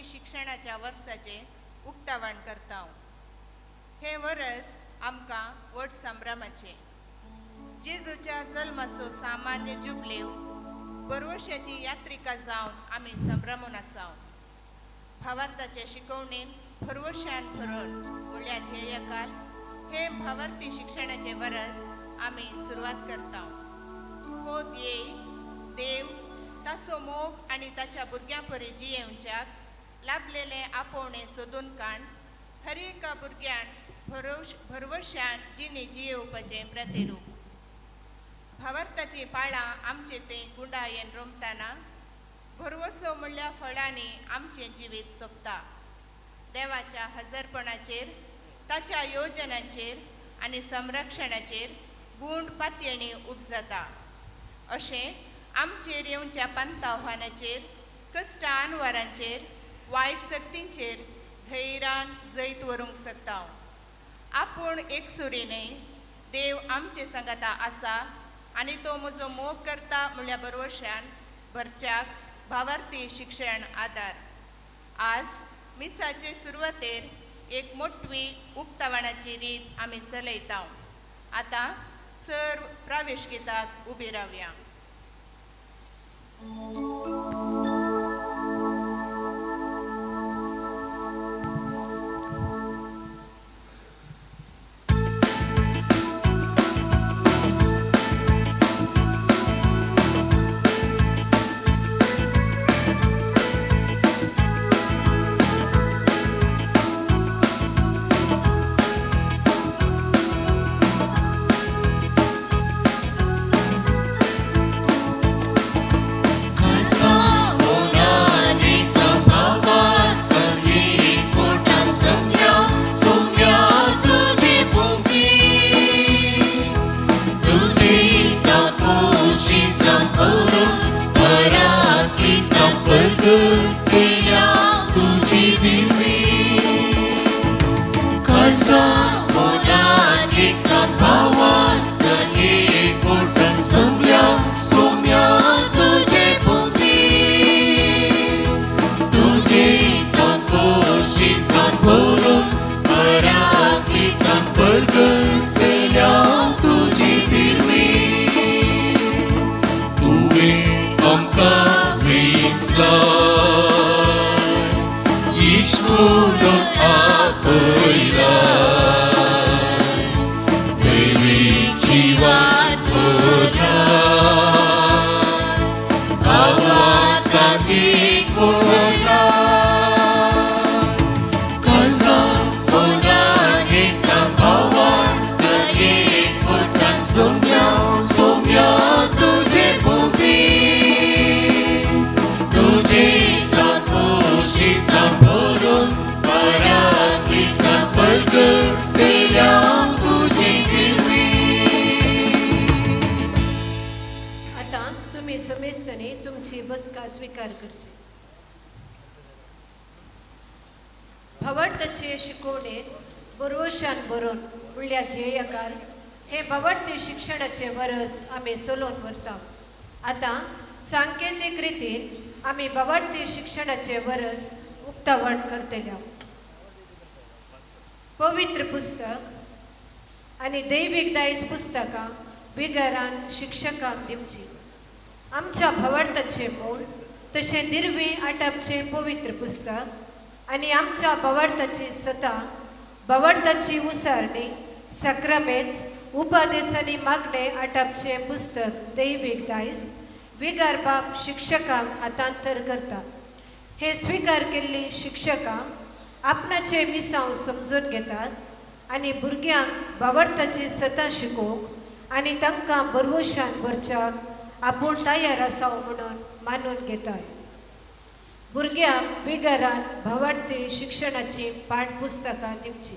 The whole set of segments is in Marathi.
शिक्षणाच्या वर्साचे उक्तावण करता। हे वर्स आमकां व्हड संभ्रमाचे। जेजूच्या जल्माचो सामान्य जुबलेव बरवशाची यात्रिका जावन आमी संभ्रमून आसा। भावार्थाचे शिकवणेन भरवशान भरून म्हणल्यार ध्येयकाल हे भावार्थी शिक्षणाचे वर्स आमी सुरवात करता। हो ध्येय देव ताचो मोग आनी ताच्या भुरग्यां परी जियेवच्याक लाभलेले आपोवणे सोदून काण हर एका भुरग्यान भरवशान जिणे जियेवपाचें प्रतिरूप। भावार्थाची पाळां आमचे ते गुंडायेन रोमतना भरवसो म्हणल्या फळांनी आमचें जिवीत सोंपता। देवाच्या हजरपणाचेर ताच्या योजनांचेर आनी संरक्षणाचेर गुंड पातयेणी उपजता। अशें आमचेर येवच्या पंत आव्हानाचेर कश्ट आनवारांचेर वायट सक्तींचेर धैर्यान जैत व्हरूंक शकता। आपूण एकसुरीने देव आमचे सांगाता आसा आनी तो म्हजो मोग करता म्हणल्या बरवशान भरच्याक भावार्थी शिक्षण आदार। आज मिसाचे सुरवातेर एक मोठवी उक्तावणाची रीत आमी चलयता। आतां सर्व प्रवेश गीताक उबी रावया। भावार्थाचे शिकवणेन बरवशान बरोवन म्हणल्या ध्येयकाल हे भावार्थी शिक्षणाचे वर्स आमी चलोवन व्हरता। आतां सांकेतीक रितीन आमी भावार्थी शिक्षणाचे वर्स उक्तावण करतल्या। पवित्र पुस्तक आनी दैवीक दायज पुस्तकां विघरान शिक्षकांक दिवची। आमच्या भावार्थाचे मूळ तशें दिर्वी आटापचें पवित्र पुस्तक आनी आमच्या भावार्थाची सता भावार्थाची उसारणी सक्रामेंत उपादेशांनी मागणे आटापचें पुस्तक दैवीक दायज विगार बाब शिक्षकांक हातांतर करता। हे स्विकार केल्ली शिक्षकां आपणाचे मिसांव समजून घेतात आनी भुरग्यांक भावार्थाची सता शिकोवंक आनी तांकां बरवशान भरच्याक आपूण तयार आसाव म्हणून मानून घेतात। भुरग्यांक विगारान भावार्थी शिक्षणाची पाठपुस्तकां दिवची।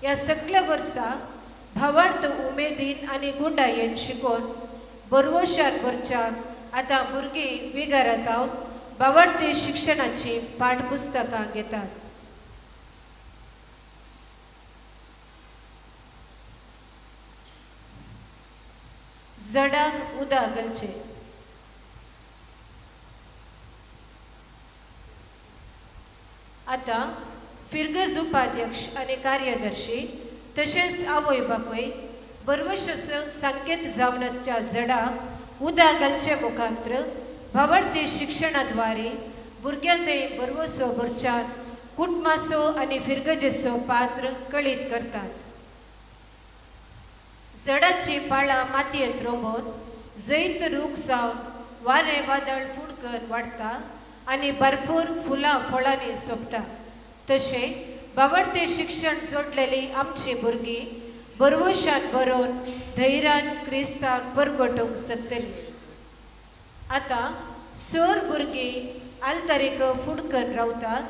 ह्या सगळ्या वर्सा भावार्थ उमेदीन आनी गुंडायेन शिकोवन बरवशान भरच्याक आतां भुरगीं विगारांत भावार्थी शिक्षणाची पाठपुस्तकां घेतात। जडाक उदक घालचें। आता फिरगज उपाध्यक्ष आणि कार्यदर्शी तसेच आवय बापय बरवशेचो संकेत जावन आसच्या झडाक उदक घालचे मुखांत्र भावार्थी शिक्षणाद्वारे भुरग्यां थंय बरवसो भरच्यान कुटुंबाचो आनी फिरगजेचो पात्र कळीत करतात. झाडाची पाळां मातयेंत रोंबोवन जैत रूख जावन वारें वादळ फुडकन वाडटा आनी भरपूर फुलां फळांनी सोंपता. तशें भावार्थी शिक्षण जोडलेली आमची भुरगीं बरवशान बरोवन धैर्यान क्रिस्ताक परगटूंक शकतलीं. आतां सोर भुरगीं आलतरेक फुडकन रावतात.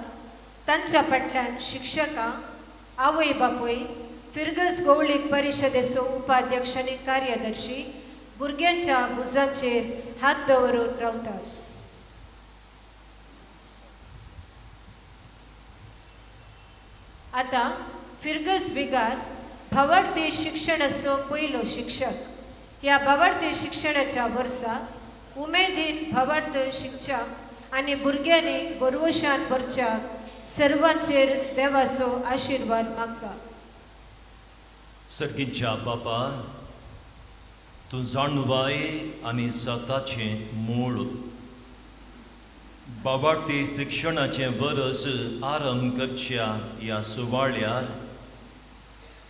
तांच्या फाटल्यान शिक्षकां आवय बापूय फिरगज गवळीक परिशदेचो उपाध्यक्ष आनी कार्यदर्शी भुरग्यांच्या मुजांचेर हात दवरून रावतात. आतां फिरगज बिगार भावार्थी शिक्षणाचो पयलो शिक्षक. ह्या भावार्थी शिक्षणाच्या वर्सा उमेदीन भावार्थ शिक्षक आनी भुरग्यांनी बरवशान भरच्याक सर्वांचेर देवाचो आशिर्वाद मागता. सर्गीच्या बापा, तूं जाणवाय आनी सताचें मूळ. भावार्थी शिक्षणाचें वर्स आरंभ करच्या ह्या सुवाळ्यार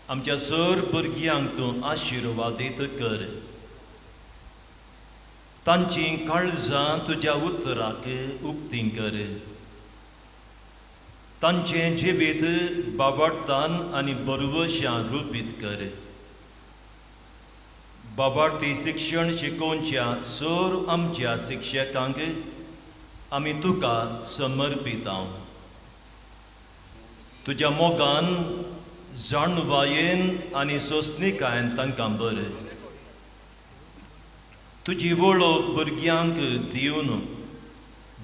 आमच्या सर भुरग्यांक तूं आशिर्वादीत कर. तांची काळजां तुज्या उतराक उक्तीं कर. तांचें जिवीत भावार्थान आनी बरवशान रुपीत कर. भावार्थी शिक्षण शिकोवच्या सर आमच्या शिक्षकांक आमी तुका समर्पितां. तुज्या मोगान जाणवायेन आनी सोंसणिकायेन तांकां भर. तुजी वळख भुरग्यांक दिवन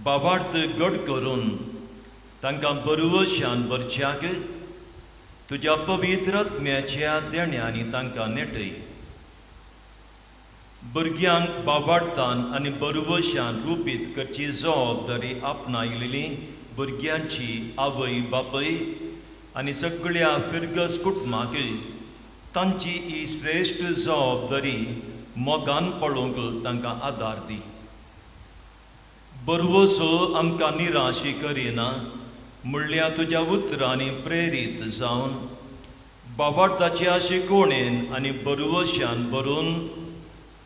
भावार्थ घट करून तांकां बरवशान भरच्याक तुज्या पवित्र आत्म्याच्या देण्यांनी तांकां नेटय. भुरग्यांक भावार्थान आनी बरवशान रुपीत करची जबाबदारी आपणायलेली भुरग्यांची आवय बापय आनी सगळ्या फिरगज कुटुंबाक तांची ही श्रेश्ठ जबाबदारी मोगान पळोवंक तांकां आदार दी. बरवसो आमकां निराशी करिना म्हणल्यार तुज्या उतरांनी प्रेरीत जावन भावार्थाच्या शिकवणेन आनी बरवशान भरून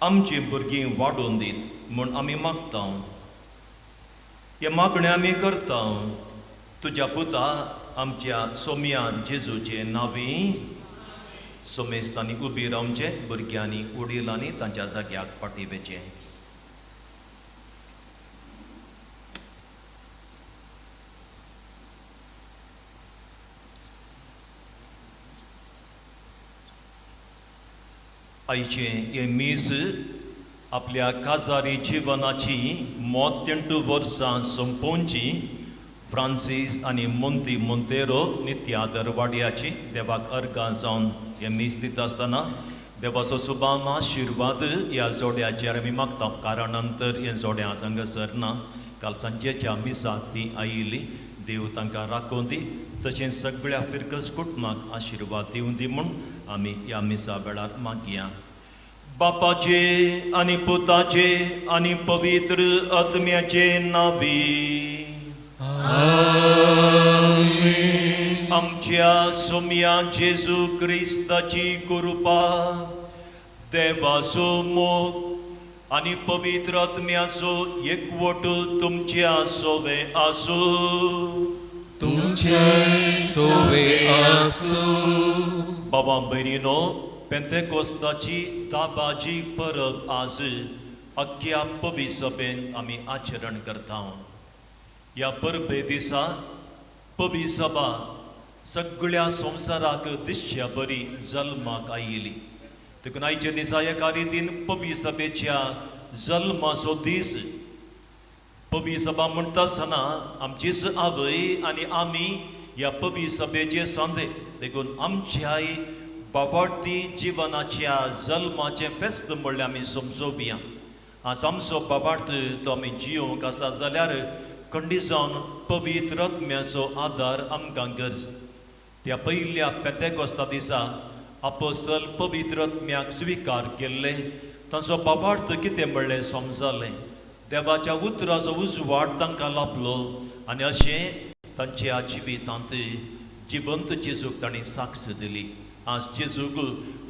आमची भुरगीं वाडोवन दीत म्हूण आमी मागता. हे मागणें आमी करता तुज्या पुता आमच्या सोम्या जेजूचे नांवी. सोमेस्तांनी उबी रावचें, भुरग्यांनी उडिलांनी तांच्या जाग्याक पाठिवेचें. आयचें हें मीस आपल्या काजारी जिवनाची 38 वर्सां संपोवची फ्रांसीस आनी मोंती मोंतेरो नित्यादर वाड्याची देवाक अर्गां जावन हें मीस दिता आसतना देवाचो सुबाम आशिर्वाद ह्या जोड्याचेर आमी मागता. कारण नंतर हें जोड्यां हांगासर ना. काल सांजेच्या मिसाक तीं आयिल्ली. देव तांकां राखूं दी. तशेंच सगळ्या फिरगज कुटुंबाक आशिर्वाद दिवं दी म्हूण आमी ह्या मिसा वेळार मागया. बापाचे आनी पुताचे आनी पवित्र आत्म्याचे नांवी. आमच्या सोम्या जेजू क्रिस्ताची कृपा, देवाचो मोग आनी पवित्र आत्म्याचो एकवट तुमच्या सोवे आसूं. तुमचे सोवे आसूं. बाबा भयणीनो, पेंतेकोस्ताची दाबाजी परब आज अख्ख्या पवी सभेन आमी आचरण करता. ह्या परबे दिसा पवी सभा सगळ्या संवसाराक दिश्या बरी जल्माक आयिल्ली. देखून आयच्या दिसा एका रितीन पवी सभेच्या जल्माचो दीस. पवी सभा म्हणटा आसतना आमचीच आवय आनी आमी ह्या पवी सभेचे सांदे. देखून आमच्या भावार्थी जिवनाच्या जल्माचें फेस्त म्हणल्यार आमी समजोवया. आज आमचो भावार्थ तो आमी जियोंक आसा जाल्यार खंडी जावन पवित्र आत्म्याचो आदार आमकां गरज. त्या पयल्या पेंतेकोस्ता दिसा अपोस्तल पवित्र आत्म्याक स्विकार केल्ले, तांचो भावार्थ कितें म्हणलें समजलें. देवाच्या उतराचो उजवाड तांकां लाभलो आनी अशें तांच्या जिवितांत जिवंत जेजूक तांणी साक्ष दिली. आज जेजूक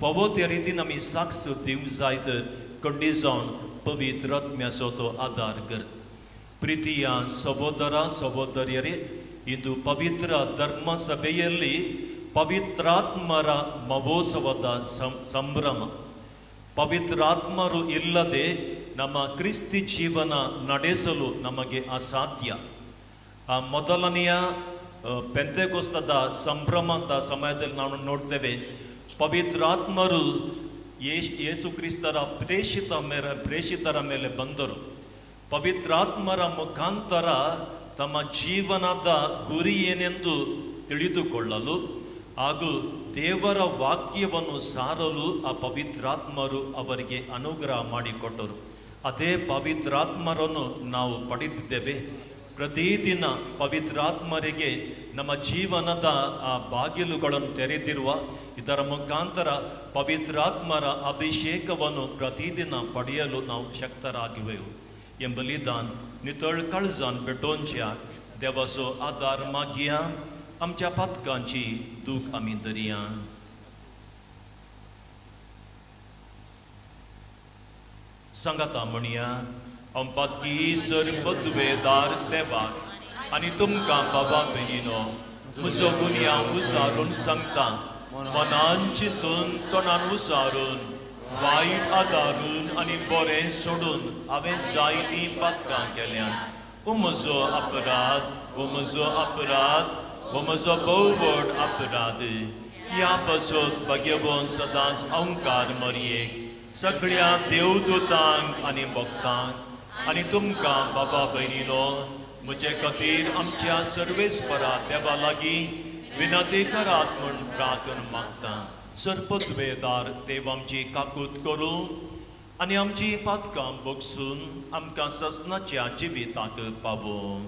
फावो त्या रितीन आमी साक्ष दिवंक जाय तर खंडी जावन पवित्र आत्म्याचो तो आदार कर. प्रितीय सहोदरा सहोदरियरे, ಇಂದು ಪವಿತ್ರ ಧರ್ಮ ಸಭೆಯಲ್ಲಿ ಪವಿತ್ರಾತ್ಮರ ಮಹೋತ್ಸವದ ಸಂಭ್ರಮ. ಪವಿತ್ರಾತ್ಮರು ಇಲ್ಲದೆ ನಮ್ಮ ಕ್ರಿಸ್ತಿ ಜೀವನ ನಡೆಸಲು ನಮಗೆ ಅಸಾಧ್ಯ. ಆ ಮೊದಲನೆಯ ಪೆಂತೆಕೋಸ್ತದ ಸಂಭ್ರಮದ ಸಮಯದಲ್ಲಿ ನಾವು ನೋಡ್ತೇವೆ, ಪವಿತ್ರಾತ್ಮರು ಯೇಸು ಕ್ರಿಸ್ತರ ಪ್ರೇಷಿತರ ಮೇಲೆ ಬಂದರು. ಪವಿತ್ರಾತ್ಮರ ಮುಖಾಂತರ ತಮ್ಮ ಜೀವನದ ಗುರಿ ಏನೆಂದು ತಿಳಿದುಕೊಳ್ಳಲು ಹಾಗೂ ದೇವರ ವಾಕ್ಯವನ್ನು ಸಾರಲು ಆ ಪವಿತ್ರಾತ್ಮರು ಅವರಿಗೆ ಅನುಗ್ರಹ ಮಾಡಿಕೊಟ್ಟರು. ಅದೇ ಪವಿತ್ರಾತ್ಮರನ್ನು ನಾವು ಪಡೆದಿದ್ದೇವೆ. ಪ್ರತಿದಿನ ಪವಿತ್ರಾತ್ಮರಿಗೆ ನಮ್ಮ ಜೀವನದ ಆ ಬಾಗಿಲುಗಳನ್ನು ತೆರೆದಿರುವ ಇದರ ಮುಖಾಂತರ ಪವಿತ್ರಾತ್ಮರ ಅಭಿಷೇಕವನ್ನು ಪ್ರತಿದಿನ ಪಡೆಯಲು ನಾವು ಶಕ್ತರಾಗಿವೆವು ಎಂಬಲಿದಾन नितळ काळजान पेटोवच्या देवाचो आदार मागया. आमच्या पातकांची दूख आमी धरया. सांगाता म्हणया, हांव पातकी सर पदवेदार देवाक आनी तुमकां बाबा भयणीनो म्हजो गुन्या उसारून सांगता. मनान चिंतून तोंडान उसारून वाईट आदारून आनी बरें सोडून हांवें जायतीं पातकां केल्यान. हो म्हजो अपराध, हो म्हजो अपराध, हो म्हजो भोव व्हड अपराध. ह्या पासून भगवंत सदांच अवंकार मरयेक, सगळ्या देवदूतांक आनी भक्तांक आनी तुमकां बाबा भयणीनो म्हजे खातीर आमच्या सर्वेस्परा देवा लागीं विनंती करात म्हूण प्रार्थना मागता. सरपदवेदार देव आमची काकूत करूं आनी आमची पातकां बगसून आमकां ससनाच्या जिविताक पावों.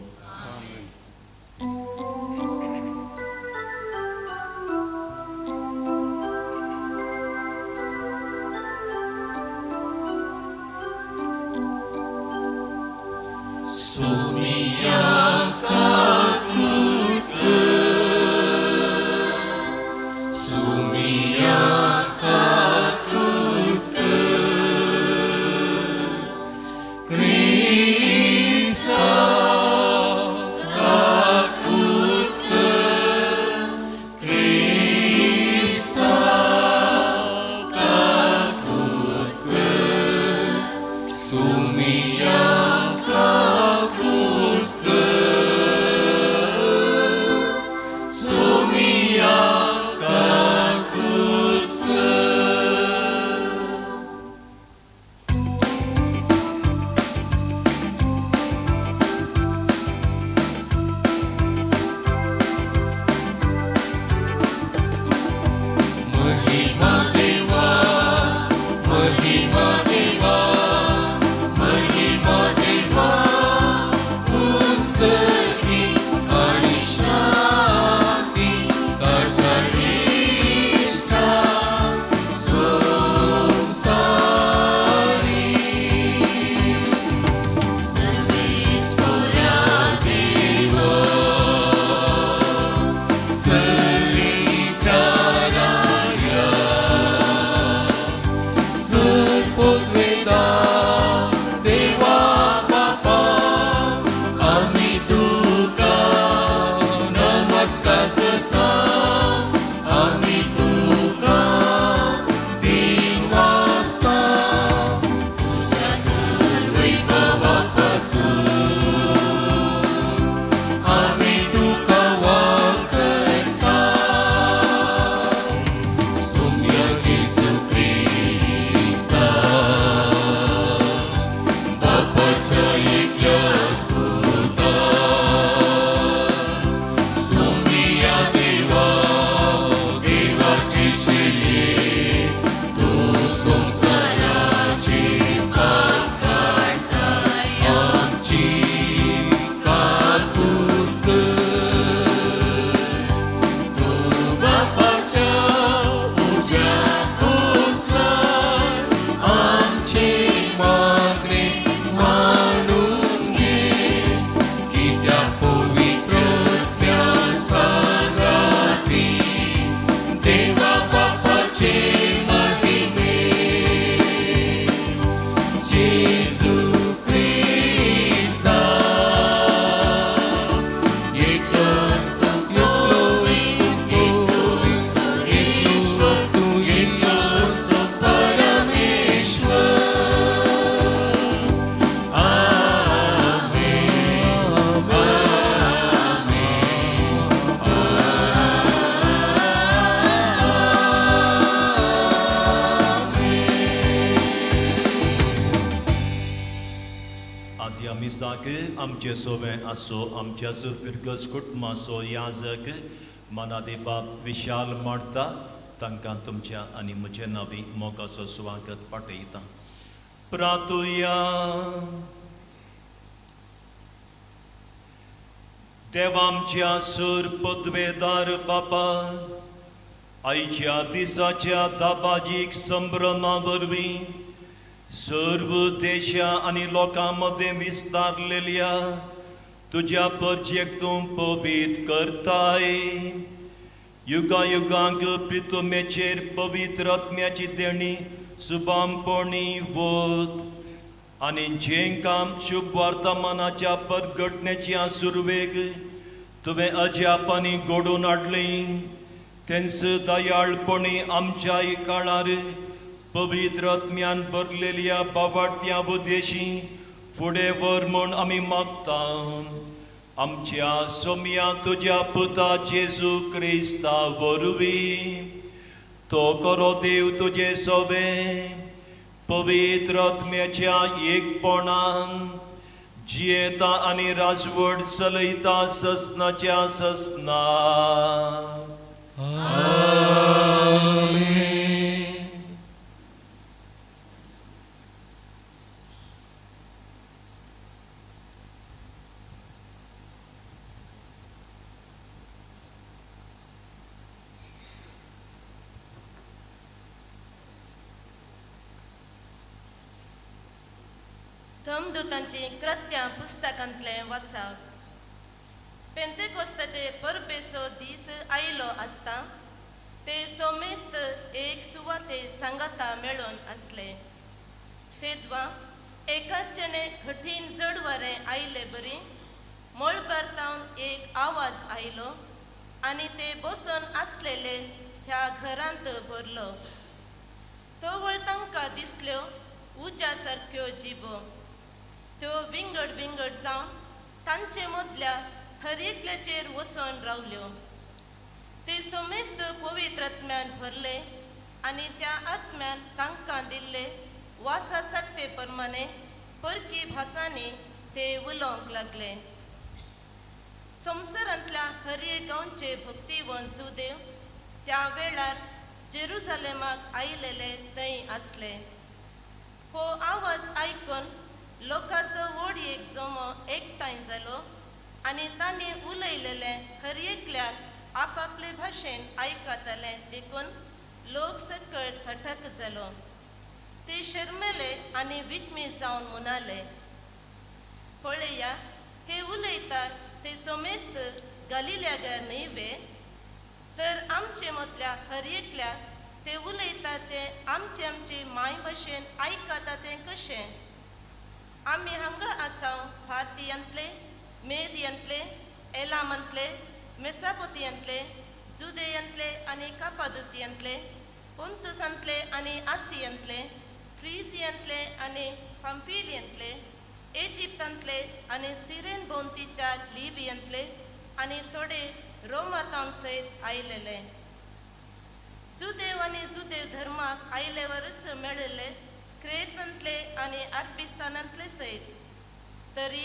मिसाक आमचे सोवें आसो आमच्याच फिरगस कुटुंबाचो याजक मनादे बाब विशाल मारता तांकां तुमच्या आनी म्हजे नांवी मोगाचो स्वागत पाठयता. प्रार्थुया. देवा आमच्या सूर पदवेदार बापा, आयच्या दिसाच्या दाबाजीक संभ्रमा वरवीं सर्व देशा आनी लोकां मदें विस्तारलेल्या तुज्या परचेक तूं पवित करताय. युगांक प्रितुमेचेर पवित्र आत्म्याची देणी सुबामपणी वत आनी जेंकां शुभ वर्तमानाच्या परगटण्याच्या सुरवेक तुवें अजापांनी घडोवन हाडलीं, तेंच दयाळपणी आमच्याय काळार पवित्र आत्म्यान भरलेल्या बावार्थ्या उद्देशी फुडें व्हर म्हूण आमी मागता. आमच्या सोम्या तुज्या पुता जेजू क्रिस्ता वरवीं तो करो देव तुजे सोवें पवित्र आत्म्याच्या एकपणान जियेता आनी राजवट चलयता ससनाच्या ससना. धमदूतांची कृत्यां पुस्तकांतले वाचप. पेंतेकोस्ताचे परबेचो दीस आयलो आसता ते सोमेस्त एक सुवाते सांगाता मेळून आसले. तेदवा एकाचेने कठीण जड वारें आयले बरी मळबारतावन एक आवाज आयलो आनी ते बसून आसलेले ह्या घरांत भरलो. तो तांकां दिसल्यो उज्या सारक्यो जिबो. त्यो विंगड विंगड जावन तांचे मदल्या हर एकल्याचेर वचून रावल्यो. ते सोमेस्त पवित्र आत्म्यान भरले आनी त्या आत्म्यान तांकां दिल्ले वासा सक्ते प्रमाणे परकी भासांनी ते उलोवंक लागले. संवसारांतल्या हर एक गांवचे भक्तिवंत सुदेव त्या वेळार जेरुजालेमाक आयलेले थंय आसले. हो आवाज आयकून लोकांचो व्हड एक जमो एकठांय जालो आनी तांणी उलयलेले हर एकल्याक आपापले भाशेन आयकताले देखून लोक सकळ थटक जालो. ते शर्मेले आनी विचमी जावन म्हणाले, पळया हे उलयतात ते सोमेस्त गलिल्यागार न्हयवे? तर आमचे मदल्या हर एकल्याक ते उलयतात ते आमचे माय भाशेन आयकता ते कशें? आमी हांगा आसाव भारतीयांतले, मेदियांतले, एलामांतले, मेसापोतियांतले, जुदेयांतले आनी कापादोसियांतले, पोंतुसांतले आनी आसियांतले, फ्रिजियांतले आनी पांफिलियांतले, इजिप्तांतले आनी सिरेन भोंवतीच्या लिबियांतले आनी थोडे रोमातावन सयत आयलेले. जुदेव आनी जुदेव धर्माक आयले वर्स मेळिल्ले क्रेतांतले आनी अरबिस्तानांतले सयत. तरी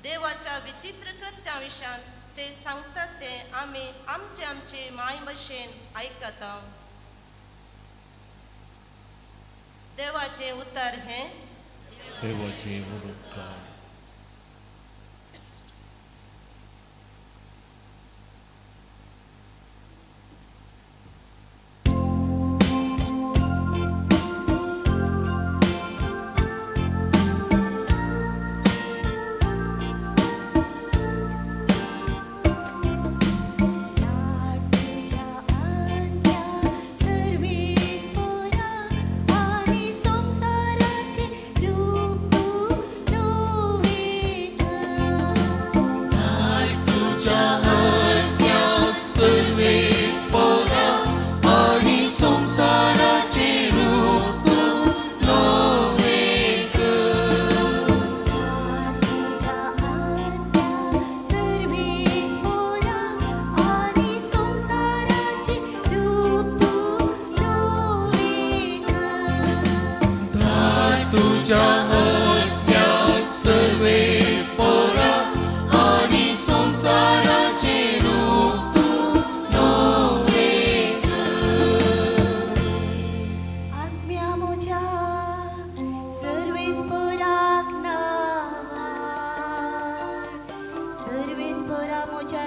देवाच्या विचित्र कृत्यां विशयान ते सांगतात ते आमी आमचे माय भाशेन आयकता. देवाचे उतर हे देवाचे वडोदकार. संसाराचे रूप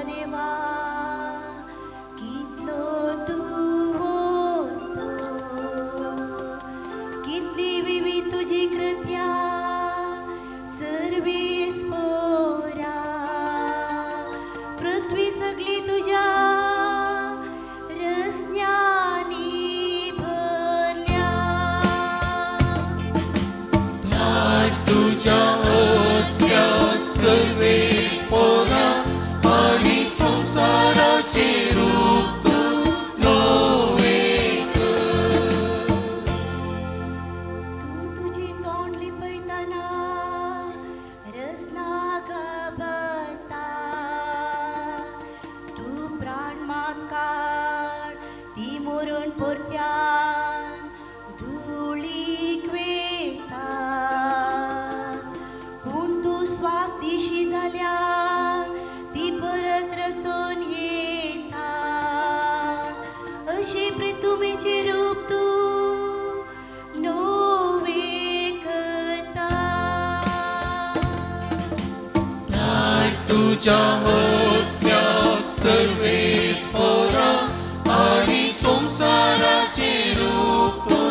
देवा कितलो तूं व्हडलो कितली विविध तुजी कृत्या सर्वीस पोरा पृथ्वी सगळी तुज्या रस्न्यांनी भरल्या तुझ्या ओत्या सर्वेस पोरा आणि संसाराचे रूप तू नवे कर. तूं तुजी तोंड लिपयतना रसना घाबरता तूं प्राण मात काड ती मरण परत्यान धुळीक वेता पूण तूं स्वास दिशी जाल्या ती परत रसून येता अशे प्रितुमेचे रूप तूं नवे करता तुझ्या ओत्या सर्वेस पोरा आणि संसाराचे रूप तू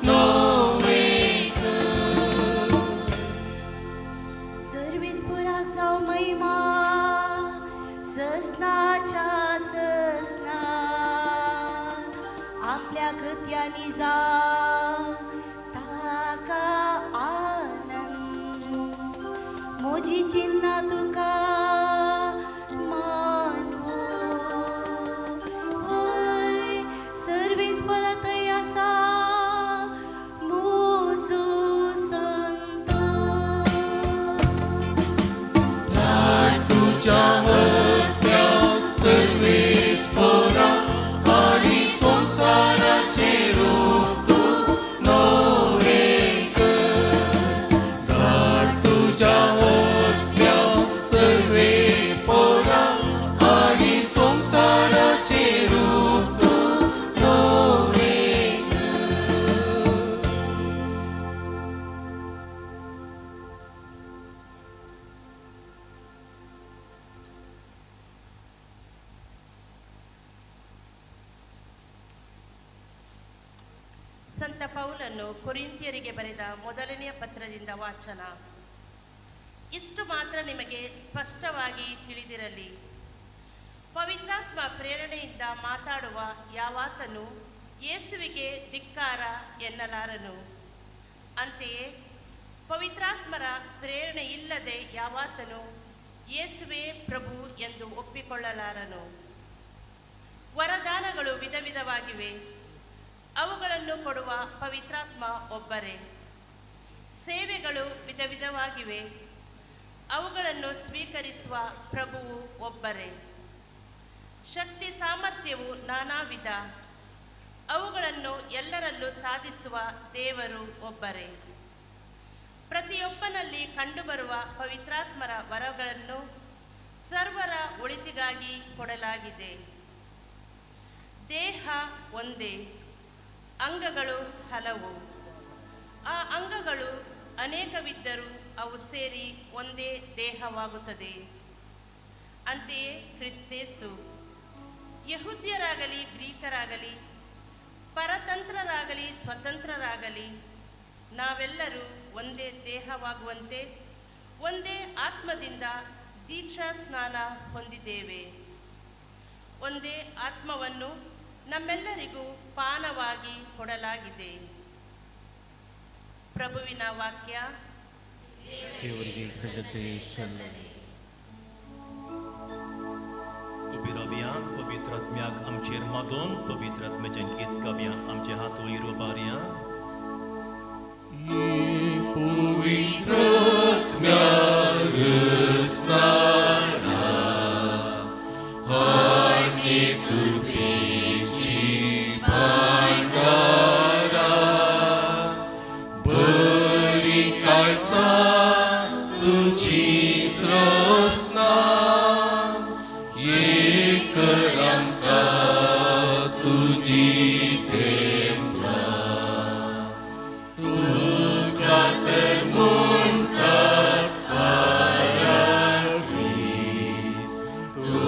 नवे कर. सर्वीस पुराक जाव महिमा ससनाच्या ससना आपल्या कृत्यांनी जाव ताका आनंद मोजी चिन्ना तुका मानवो होय सर्वीस परतय आसा मोजो संतोष तुझ्या ओत्या सर्वेस पोरा आणि संसाराचे रूप तू नवे कर. तुझ्या ओत्या सर्वेस पोरा आणि संसाराचे रूप तू नवे कर. ಸಂತ ಪೌಲನು ಕೊರಿಂಥಿಯರಿಗೆ ಬರೆದ ಮೊದಲನೆಯ ಪತ್ರದಿಂದ ವಾಚನ. ಇಷ್ಟು ಮಾತ್ರ ನಿಮಗೆ ಸ್ಪಷ್ಟವಾಗಿ ತಿಳಿದಿರಲಿ, ಪವಿತ್ರಾತ್ಮ ಪ್ರೇರಣೆಯಿಂದ ಮಾತಾಡುವ ಯಾವಾತನು ಯೇಸುವಿಗೆ ಧಿಕ್ಕಾರ ಎನ್ನಲಾರನು. ಅಂತೆಯೇ ಪವಿತ್ರಾತ್ಮರ ಪ್ರೇರಣೆ ಇಲ್ಲದೆ ಯಾವಾತನು ಯೇಸುವೇ ಪ್ರಭು ಎಂದು ಒಪ್ಪಿಕೊಳ್ಳಲಾರನು. ವರದಾನಗಳು ವಿಧ ವಿಧವಾಗಿವೆ, ಅವುಗಳನ್ನು ಕೊಡುವ ಪವಿತ್ರಾತ್ಮ ಒಬ್ಬರೇ. ಸೇವೆಗಳು ವಿಧ ವಿಧವಾಗಿವೆ, ಅವುಗಳನ್ನು ಸ್ವೀಕರಿಸುವ ಪ್ರಭುವು ಒಬ್ಬರೇ. ಶಕ್ತಿ ಸಾಮರ್ಥ್ಯವು ನಾನಾ ವಿಧ, ಅವುಗಳನ್ನು ಎಲ್ಲರಲ್ಲೂ ಸಾಧಿಸುವ ದೇವರು ಒಬ್ಬರೇ. ಪ್ರತಿಯೊಬ್ಬನಲ್ಲಿ ಕಂಡುಬರುವ ಪವಿತ್ರಾತ್ಮರ ವರಗಳನ್ನು ಸರ್ವರ ಒಳಿತಿಗಾಗಿ ಕೊಡಲಾಗಿದೆ. ದೇಹ ಒಂದೇ, ಅಂಗಗಳು ಹಲವು. ಆ ಅಂಗಗಳು ಅನೇಕವಿದ್ದರೂ ಅವು ಸೇರಿ ಒಂದೇ ದೇಹವಾಗುತ್ತದೆ. ಅಂತೆಯೇ ಕ್ರಿಸ್ತೇಸು ಯಹೂದ್ಯರಾಗಲಿ ಗ್ರೀಕರಾಗಲಿ ಪರತಂತ್ರರಾಗಲಿ ಸ್ವತಂತ್ರರಾಗಲಿ ನಾವೆಲ್ಲರೂ ಒಂದೇ ದೇಹವಾಗುವಂತೆ ಒಂದೇ ಆತ್ಮದಿಂದ ದೀಕ್ಷಾ ಸ್ನಾನ ಹೊಂದಿದ್ದೇವೆ. ಒಂದೇ ಆತ್ಮವನ್ನು ನಮ್ಮೆಲ್ಲರಿಗೂ ಪಾನವಾಗಿ ಕೊಡಲಾಗಿದೆ. ಪ್ರಭುವಿನ ವಾಕ್ಯ. ದೇವರಿಗೆ ಕೃತಜ್ಞತೆ ಸಲ್ಲಲಿ. उबी रावया पवित्र आत्म्याक आमचेर मागून पवित्र आत्म्याचें गीत गावया. आमचे हात वयर उबारया. पवित्र आत्म्या रसनाना आणि कृपेची भांडारा बरी काळसा तुझी रसना एक रंका तुझी थेंबला तुका तर म्हणटा पारावी तू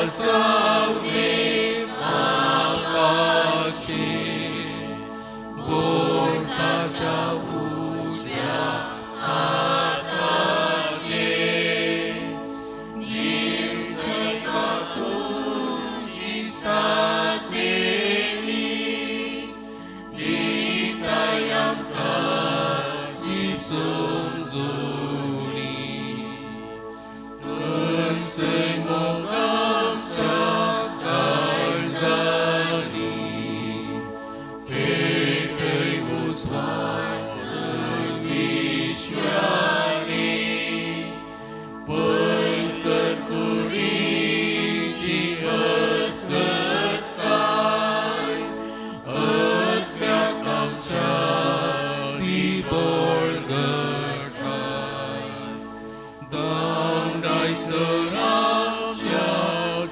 पासवणे पापाचे बोटाच्या उजव्या हाताचे निमसका तुझी साथ देणी दिताय आमकां जीव समजुनी खंयसर मोग आमच्या काळजांनी पेटय उजवाड विश्वानी पयस कर कुडीची असगतकाय अज्ञाक आमच्या ती बळगटाय दामडाय सराच्या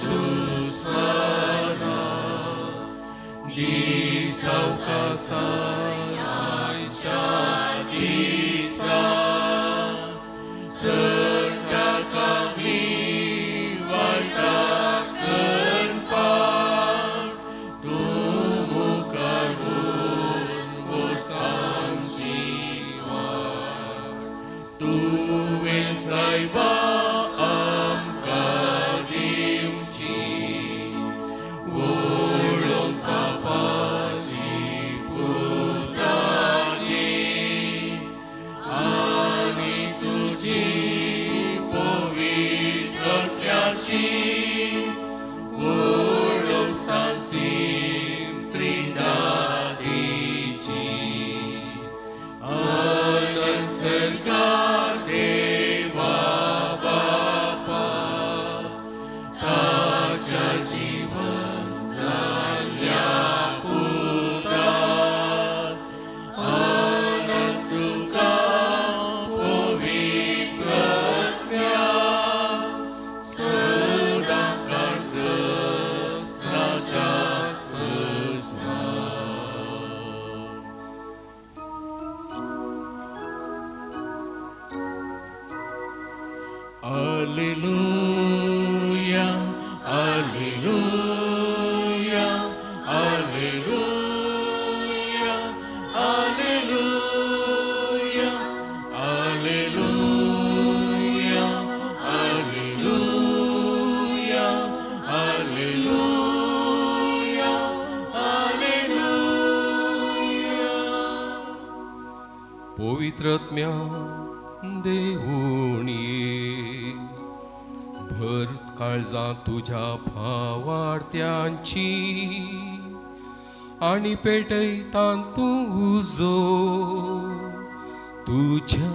दुस्मना दिसावका सायच्या दिसा सत्याक आमी वाटा करपाक तूं मुखार वच आमची वाट तुवें सायबा आमकां दिवची ओळख पापाची पुताची आनी तुजी पवित्रत्याची ओळख सांसीम त्रिनादीची आनंद सर्गा देवा बापा ताच्या जीवन जाल्ल्या पुत्राक आनंद तुका पवित्रत्या सदां काळजस राजासस Alleluia, Alleluia, Alleluia, Alleluia, Alleluia, Alleluia, Alleluia, Alleluia. पवित्रात्म्या देवून ये भर काळजां तुझ्या भावार्थ्यांची आनी पेटयतां तूं उजो तुझ्या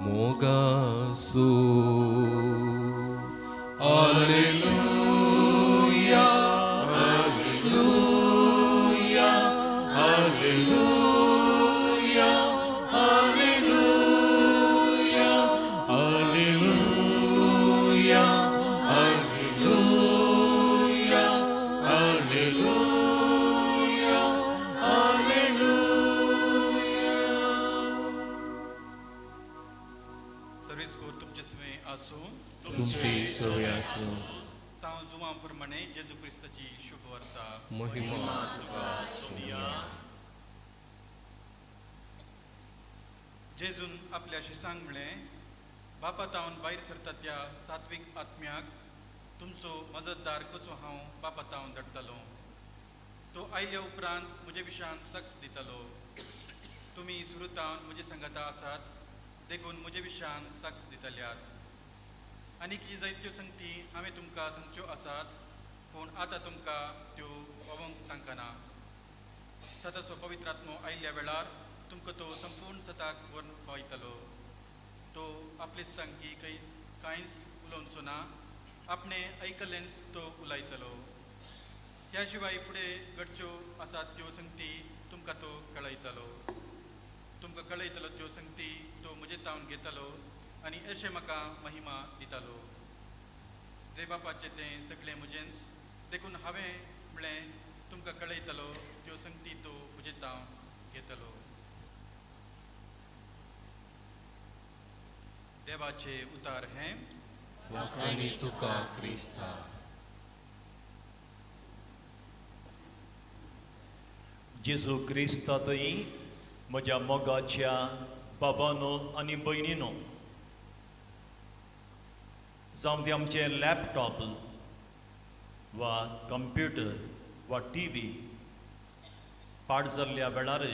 मोगासो Alleluia, Alleluia, Alleluia, Alleluia, Alleluia, Alleluia, Alleluia, Alleluia. Service को तुमचे सवे आसूं तुमची सवय आसूं साव जुवां प्रमाणे जेजू क्रिस्ताची शुभ वार्ता महिमा तुका सोनिया जेजून आपल्या शिसांक म्हळें बापा तावन भायर सरता त्या सात्वीक आत्म्याक तुमचो मजतदार कसो हांव बापा तावन धाडटलों तो आयल्या उपरांत म्हजे विशयान सक्स दितलो तुमी सुरतावन म्हजे संगता आसात देखून म्हजे विशयान सक्स दितल्यात आनी कितें जायत्यो संगती हांवें तुमकां सांगच्यो आसात पूण आतां तुमकां त्यो पावोवंक तांकां सदाचो पवित्र आत्मो आयिल्ल्या वेळार तुमकां तो संपूर्ण सताक व्हरून वयतलो तो आपलेच तांकी कांयच उलोवचो ना आपणे आयकलेंच तो उलयतलो त्या शिवाय फुडें घडच्यो आसात त्यो संगती तुमकां तो कळयतलो तुमकां कळयतलो त्यो संगती तो म्हजे तावन घेतलो आनी अशें म्हाका महिमा दितलो जे बापाचें तें सगळें म्हजेंच देखून हांवें म्हळें तुमकां कळयतलो त्यो संगती तो म्हजे तावन घेतलो देवाचे उतार हें वाखाणी तुका क्रिस्ता जेजू क्रिस्तांतय म्हज्या मोगाच्या बाबांनो आनी भयणीनो, जावं ते आमचे लॅपटॉप वा कंप्युटर वा टीव्ही पाड जाल्ल्या वेळार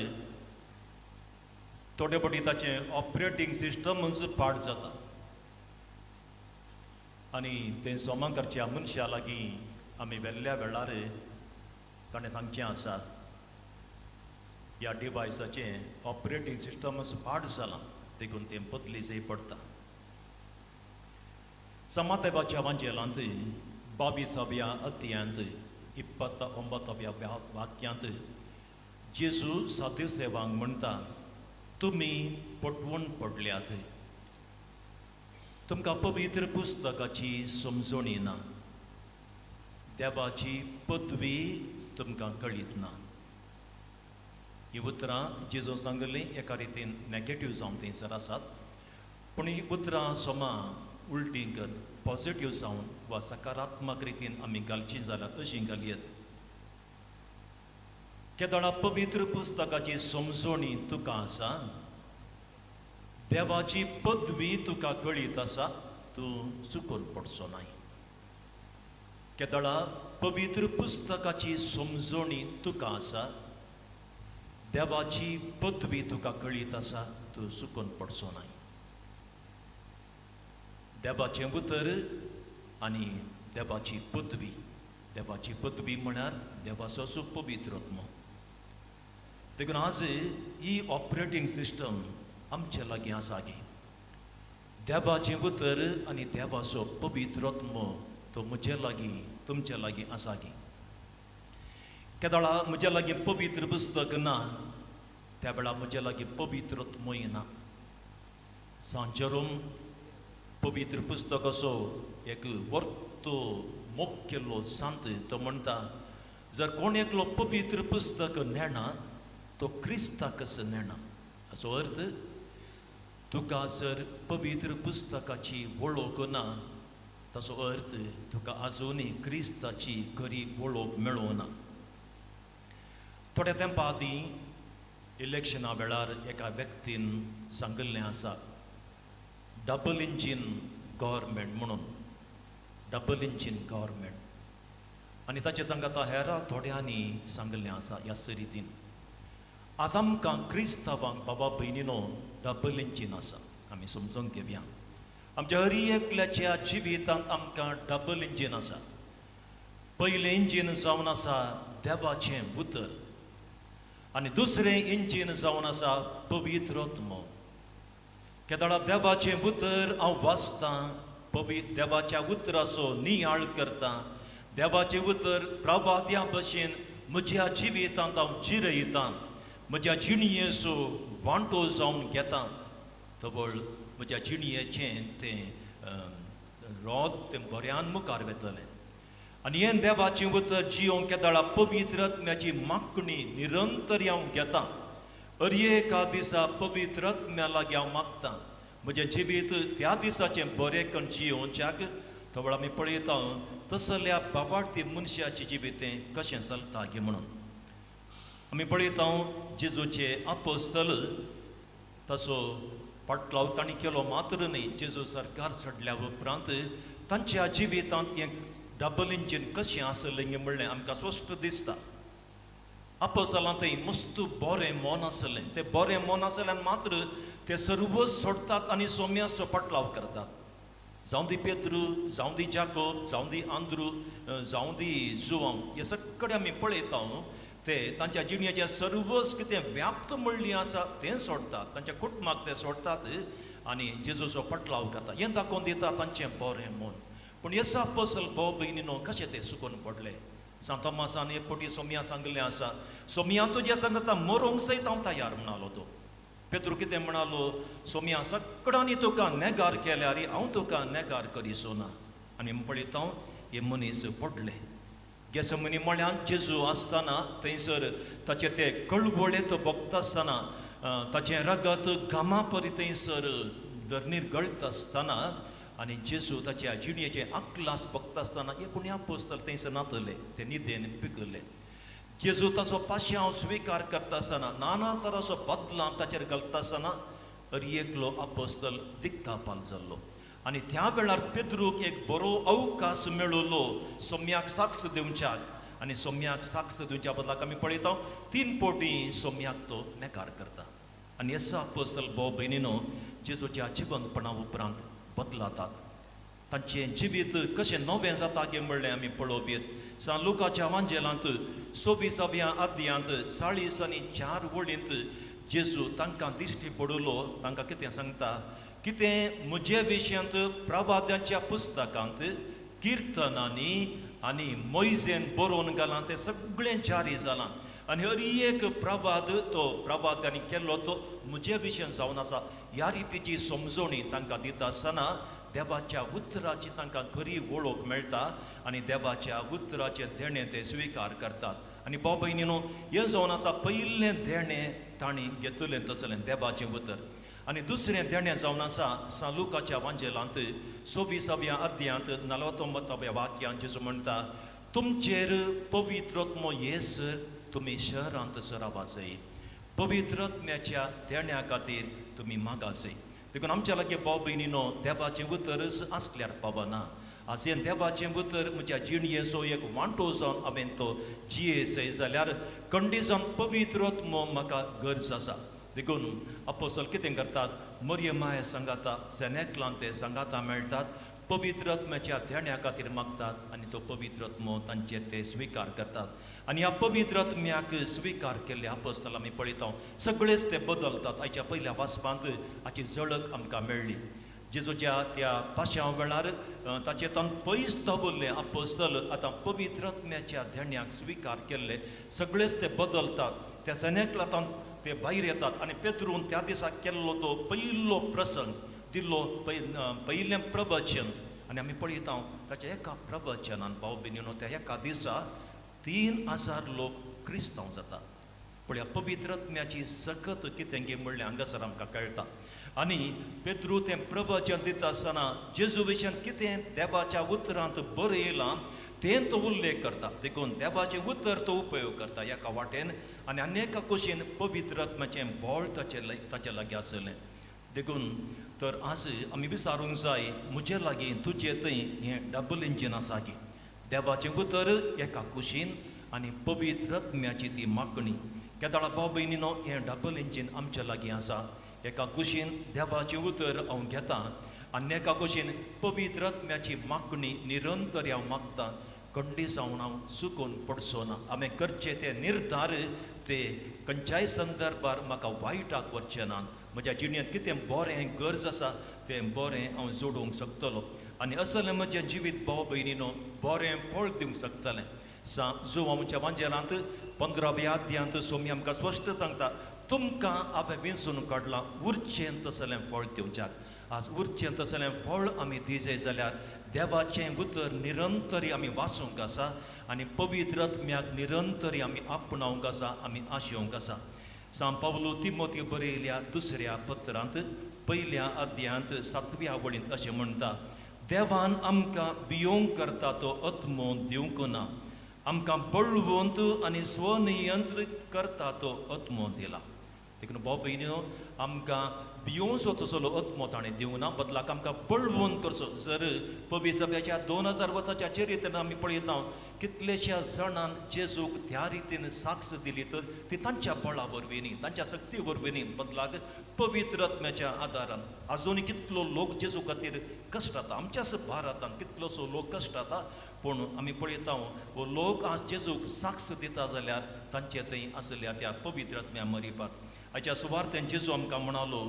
थोडे फावटी ताचें ऑपरेटींग सिस्टमच पाड जाता आनी तें सोमांकारच्या मनशा लागीं आमी व्हेल्ल्या वेळार ताणें सांगचें आसा ह्या डिवायसाचें ऑपरेटींग सिस्टमच पाड जालां, देखून तें बदली जाय पडटा. समातेवाच्या वांजेलांत 22व्या अध्यायांत 29व्या वाक्यांत जेजू साधुसेवांक म्हणटा, तुमी पटवून पडल्यात, तुमकां पवित्र पुस्तकाची समजणी ना, देवाची पदवी तुमकां कळीत ना. ही उतरां जेजू सांगलीं एका रितीन नॅगेटीव जावन थंयसर आसात, पूण ही उतरां सोमा उलटी कर पॉझिटीव जावन वा सकारात्मक रितीन आमी घालची जाल्यार अशीं घालयत. केदळा पवित्र पुस्तकाची समजणी तुका आसा, देवाची पदवी तुका कळीत आसा, तूं चुकून पडचो नाय. केदळा पवित्र पुस्तकाची समजणी तुका आसा, देवाची पदवी तुका कळीत आसा, तूं चुकून पडचो नाय. देवाचें उतर आनी देवाची पदवी. देवाची पदवी म्हळ्यार देवाचो पवित्रत्व. देखून आज ही ऑपरेटींग सिस्टम आमचे लागीं आसा गे. देवाचें उतर आनी देवाचो पवित्रत्व तो म्हजे लागीं तुमचे लागीं आसा गे. केदळा म्हज्या लागीं पवित्र पुस्तक ना, त्या वेळा म्हजे लागीं पवित्रत्वय ना. सांजेरूम पवित्र पुस्तक असो एक वर्तो मोग केल्लो सांत तो म्हणटा, जर कोण एकलो पवित्र पुस्तक नेणा तो क्रिस्ताकच नेणा. हाचो अर्थ, तुका जर पवित्र पुस्तकाची वळख ना, ताचो अर्थ तुका आजुनूय क्रिस्ताची खरी वळख मेळूं ना. थोड्या तेंपा आदीं इलेक्शना वेळार एका व्यक्तीन सांगिल्लें आसा, डबल इंजीन गव्हर्मेंट म्हणून, डबल इंजीन गव्हर्मेंट. आनी ताचे सांगता हेरां थोड्यांनी सांगिल्लें आसा ह्या रितीन. आज आमकां क्रिस्तांवांक बाबा भयणीनो डबल इंजीन आसा. आमी समजूंक घेवया, आमच्या हर एकल्याच्या जिवितांत आमकां डबल इंजीन आसा. पयलें इंजीन जावन आसा देवाचें उतर आनी दुसरें इंजीन जावन आसा पवित्रत्व. केदळा देवाचें उतर हांव वाचतां, देवाच्या उतराचो नियाळ करतां, देवाचें उतर प्रवाद्या भशेन म्हज्या जिवितांत हांव जिरयतां, म्हज्या जिणयेचो वांटो जावन घेतां, तवळ म्हज्या जिणयेचें तें रोद तें बऱ्यान मुखार वेतलें. आनी हें देवाचें उतर जियोंक केदळा पवित्रत्म्याची मागणी निरंतर हांव घेतां. हर एका दिसा पवित्रत्म्या लागीं हांव मागतां म्हजें जिवीत त्या दिसाचें बरें करून जियोवच्याक. तवळ आमी पळयता तसल्या बावार्थी मनशाचें जिवीतें कशें चलता गे म्हणून. आमी पळयता जेजूचे आपोस्तल ताचो पाटलाव तांणी केलो मात्र न्ही. जेजू सरकार चडल्या उपरांत तांच्या जिवितांत हें डबल इंजीन कशें आसलें म्हणलें आमकां स्पश्ट दिसता. आपोस्तलां थंय मस्त बरें मन आसलें. तें बरें मन आसल्यान मात्र ते सर्व सोडटात आनी सोम्याचो पाटलाव करतात. जावं दी पेद्रू, जावं दी जाकोब, जावं दी आंद्रू, जावं दी जुवांव, हे सगळे आमी पळयता ते तांच्या जिणयेचें सर्वच कितें व्याप्त म्हणली आसा तें सोडटात, तांच्या कुटुंबाक ते सोडटात आनी जेजूचो पाटलाव करतात. हें दाखोवन दिता तांचें बरें मन. पूण येसू आपोस्तल भाव भयणीनो कशें तें सुकून पडलें. सांत तोमासान एक फावटी सोम्या सांगलें आसा, सोम्या तुजें सांगता मरोंक सयत हांव तयार म्हणालो तो. पेद्रू कितें म्हणालो, सोम्या सगळ्यांनी तुका नेगार केल्यार हांव तुका नेगार करिसो ना. आनी पळयता हे मनीस पडले. गेसमनी म्हळ्यार जेजू आसतना थंयसर ताचे ते कळवळे तो भोगता आसतना ताचें रगत घामा परी थंयसर धरणीर गळटा आसतना आनी जेजू ताच्या जिणयेचें आकलास भोगता आसतना हे कोणी आपोस्तल थंयसर नातले, ते न्हिदेन पिकले. जेजू ताचो पाशांव स्विकार करता आसतना नाना तराचो बदलाव ताचेर घालता आसतना एकलो आपोस्तल दिक्कापाल जाल्लो आनी त्या वेळार पेद्रूक एक बरो अवकाश मेळिल्लो सोम्याक साक्ष दिवच्याक आनी सोम्याक साक्ष दिवच्या बदलाक आमी पळयता 3 फावटी सोम्याक तो नेकार करता आनी येसो आपोस्तल भाव भयणीनो जेजूच्या जिवंतपणा उपरांत बदलातात तांचें जिवीत कशें नवें जाता गे म्हणलें आमी पळोवपीत सान लुकाच्या वांजेलांत 26व्या अध्यायांत 40 आनी 4 वळींत जेजू तांकां दिश्टी पडलो तांकां कितें सांगता कितें म्हजे विशयांत प्रवाद्यांच्या पुस्तकांत किर्तनांनी आनी मोइजेन बरोवन घालां तें सगळें जारी जालां आनी हर एक प्रवाद तो प्रवाद्यांनी केल्लो तो म्हजे विशयन जावन आसा ह्या रितीची समजोणी तांकां दिता आसतना देवाच्या उतराची तांकां खरी वळख मेळटा आनी देवाच्या उतराचें देणें ते स्विकार करतात आनी भाव भयणीनो हें जावन आसा पयलें देणें तांणी घेतलें तसलें देवाचें उतर आनी दुसरें देणें जावन आसा सान लुकाच्या वांजेलांत 26व्या अध्यायांत 49व्या वाक्यांत जेजू म्हणटा तुमचेर पवित्रत्म येसर तुमी शहरांत सरावासय पवित्रत्म्याच्या देण्या खातीर तुमी मागासय देखून आमच्या लागीं भाव भयणीनो देवाचें उतरच आसल्यार पावना आज हें देवाचें उतर म्हज्या जिणयेचो एक वांटो जावन हांवें तो जियेसय जाल्यार खंडीसान पवित्रत्म म्हाका गरज आसा देखून अपोस्तल कितें करतात मरियमाय सांगाता सेनेकलांत ते सांगाता मेळटात पवित्रत्म्याच्या देण्या खातीर मागतात आनी तो पवित्रत्म तांचेर ते स्विकार करतात आनी ह्या पवित्रत्म्याक स्विकार केल्ले अपोस्तल आमी पळयता सगळेच ते बदलतात आयच्या पयल्या वाचपांत हाची झळक आमकां मेळ्ळी जेजूच्या त्या पाश्या वेळार ताचे तान पयस दवरले अपोस्तल आतां पवित्रत्म्याच्या देण्याक स्विकार केल्ले सगळेच ते बदलतात त्या सेनेकलांत ते भायर येतात आनी पेद्रून त्या दिसा केल्लो तो पयलो प्रसंग दिल्लो पयलें प्रवचन आनी आमी पळयता ताच्या एका प्रवचनान भाव भयणीनो त्या एका दिसा 3000 लोक क्रिस्तांव जातात पळया पवित्रत्म्याची सकत कितें गे म्हणलें हांगासर आमकां कळटा आनी पेद्रू तें प्रवचन दिता आसतना जेजू विशयान कितें देवाच्या उतरांत बरयलां तें तो उल्लेख करता देखून देवाचें उतर तो उपयोग करता एका वाटेन आनी आनी एका कुशीन पवित्रत्म्याचें बोळ ताचे लागीं आसलें देखून तर आज आमी विचारूंक जाय म्हजे लागीं तुजे थंय हें डबल इंजीन आसा गी देवाचें उतर एका कुशीन आनी पवित्रत्म्याची ती मागणी केदाळा भाव भयणीनो हें डबल इंजीन आमच्या लागीं आसा एका कुशीन देवाचें उतर हांव घेतां आनी एका कुशीन पवित्रत्म्याची मागणी निरंतर हांव मागतां खंडी जावन हांव चुकून पडचो ना हांवें करचे ते निर्धार ते खंयच्याय संदर्भार म्हाका वायटाक वचचें ना म्हज्या जिणेंत कितें बरें गरज आसा तें बरें हांव जोडूंक शकतलो आनी असलें म्हजें जिवीत भाव भयणीनो बरें फळ दिवंक शकतलें जो आमच्या वांजेलांत 15व्या अध्यायांत सोमी आमकां स्पश्ट सांगता तुमकां हांवें विंचून काडलां उरचें तसलें फळ दिवच्याक आज उरचें तसलें फळ आमी दिजय जाल्यार देवाचें उतर निरंतरी आमी वाचूंक आसा आनी पवित्रत्म्याक निरंतरी आमी आपणावंक आसा आमी आशेवंक आसा सान पावलो तिमोथी बरयल्या दुसऱ्या पत्रांत पयल्या अध्यायांत 7व्या वळींत अशें म्हणटा देवान आमकां भियोंक करता तो आत्मो दिवंक ना आमकां बळवंत आनी स्वनियंत्रीत करता तो आत्मो दिला देखून भाव भयणीनो आमकां भियोंचो तसलो आत्मो ताणें दिवं ना बदलाक आमकां बळवून करचो जर पवित्र सभेच्या 2000 वर्साच्या चरित्रेन आमी पळयता कितलेशा जाणांन जेजूक त्या रितीन साक्ष दिली तर ती तांच्या बळा वरवीं न्ही तांच्या शक्ती वरवीं न्ही बदलाक पवित्रत्म्याच्या आदारान आजून कितलो लोक जेजू खातीर कश्ट जाता आमच्याच भारतांत कितलोसो लोक कश्ट जाता पूण आमी पळयता वो लोक आज जेजूक साक्ष दिता जाल्यार तांचे थंय आसल्या त्या पवित्रत्म्या मरिपाक हाच्या सुवार्थेन जेजू आमकां म्हणालो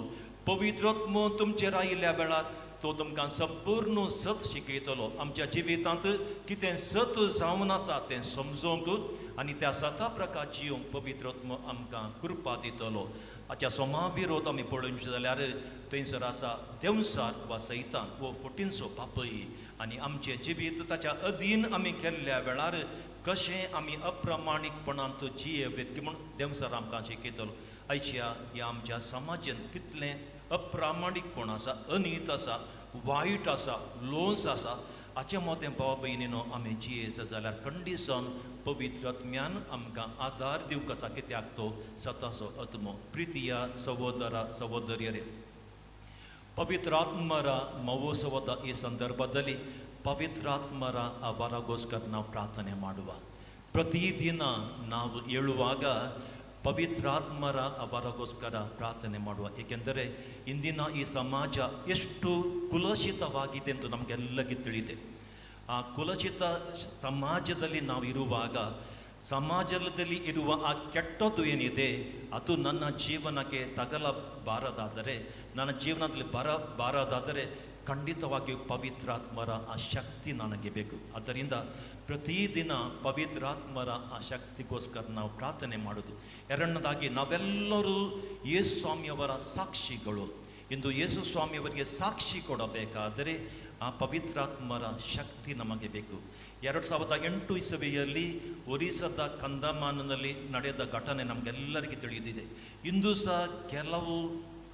पवित्रत्म तुमचेर आयिल्ल्या वेळार तो तुमकां संपूर्ण सत शिकयतलो आमच्या जिवितांत कितें सत जावन आसा तें समजोवंक आनी त्या सता प्रकार जियोंक पवित्रत्म आमकां कृपा दितलो हाच्या सोमा विरोध आमी पळोवंक जाल्यार थंयसर आसा देवसार वा सैतान वो फुटींचो पापय आनी आमचें जिवीत ताच्या अधीन आमी केल्ल्या वेळार कशें आमी अप्रमाणीकपणांत जियेवेत म्हूण देवसार आमकां शिकयतलो आयच्या ह्या आमच्या समाजांत कितलें अप्रामाणीकपण आसा अनीत आसा वायट आसा लोन्स आसा हाचे मोतें भाव भयणीनो आमी जियेस जाल्यार खंडिसन पवित्र आत्म्यान आमकां आदार दिवंक आसा, कित्याक तो सताचो आत्मो. ಪ್ರೀತಿಯ ಸಹೋದರ ಸಹೋದರಿಯರೇ, ಪವಿತ್ರಾತ್ಮರ ಮಹೋತ್ಸವದ ಈ ಸಂದರ್ಭದಲ್ಲಿ ಪವಿತ್ರಾತ್ಮರ ಅವರಗೋಸ್ಕರ ನಾವು ಪ್ರಾರ್ಥನೆ ಮಾಡುವ. ಪ್ರತಿದಿನ ನಾವು ಹೇಳುವಾಗ ಪವಿತ್ರಾತ್ಮರ ಅವರಗೋಸ್ಕರ ಪ್ರಾರ್ಥನೆ ಮಾಡುವ. ಏಕೆಂದರೆ ಇಂದಿನ ಈ ಸಮಾಜ ಎಷ್ಟು ಕುಲುಷಿತವಾಗಿದೆ ಎಂದು ನಮಗೆಲ್ಲರಿಗೂ ತಿಳಿದೆ. ಆ ಕುಲುಷಿತ ಸಮಾಜದಲ್ಲಿ ನಾವು ಇರುವಾಗ, ಸಮಾಜದಲ್ಲಿ ಇರುವ ಆ ಕೆಟ್ಟದ್ದು ಏನಿದೆ ಅದು ನನ್ನ ಜೀವನಕ್ಕೆ ತಗಲಬಾರದಾದರೆ, ನನ್ನ ಜೀವನದಲ್ಲಿ ಬರಬಾರದಾದರೆ ಖಂಡಿತವಾಗಿಯೂ ಪವಿತ್ರಾತ್ಮರ ಆ ಶಕ್ತಿ ನನಗೆ ಬೇಕು. ಆದ್ದರಿಂದ ಪ್ರತಿದಿನ ಪವಿತ್ರಾತ್ಮರ ಆ ಶಕ್ತಿಗೋಸ್ಕರ ನಾವು ಪ್ರಾರ್ಥನೆ ಮಾಡೋದು. ಎರಡನೇದಾಗಿ ನಾವೆಲ್ಲರೂ ಯೇಸು ಸ್ವಾಮಿಯವರ ಸಾಕ್ಷಿಗಳು. ಇಂದು ಯೇಸು ಸ್ವಾಮಿಯವರಿಗೆ ಸಾಕ್ಷಿ ಕೊಡಬೇಕಾದರೆ ಆ ಪವಿತ್ರಾತ್ಮರ ಶಕ್ತಿ ನಮಗೆ ಬೇಕು. 2008 ಇಸವಿಯಲ್ಲಿ ಒರಿಸ್ಸಾದ ಕಂದಮಾನ್ನಲ್ಲಿ ನಡೆದ ಘಟನೆ ನಮಗೆಲ್ಲರಿಗೂ ತಿಳಿದಿದೆ. ಇಂದು ಸಹ ಕೆಲವು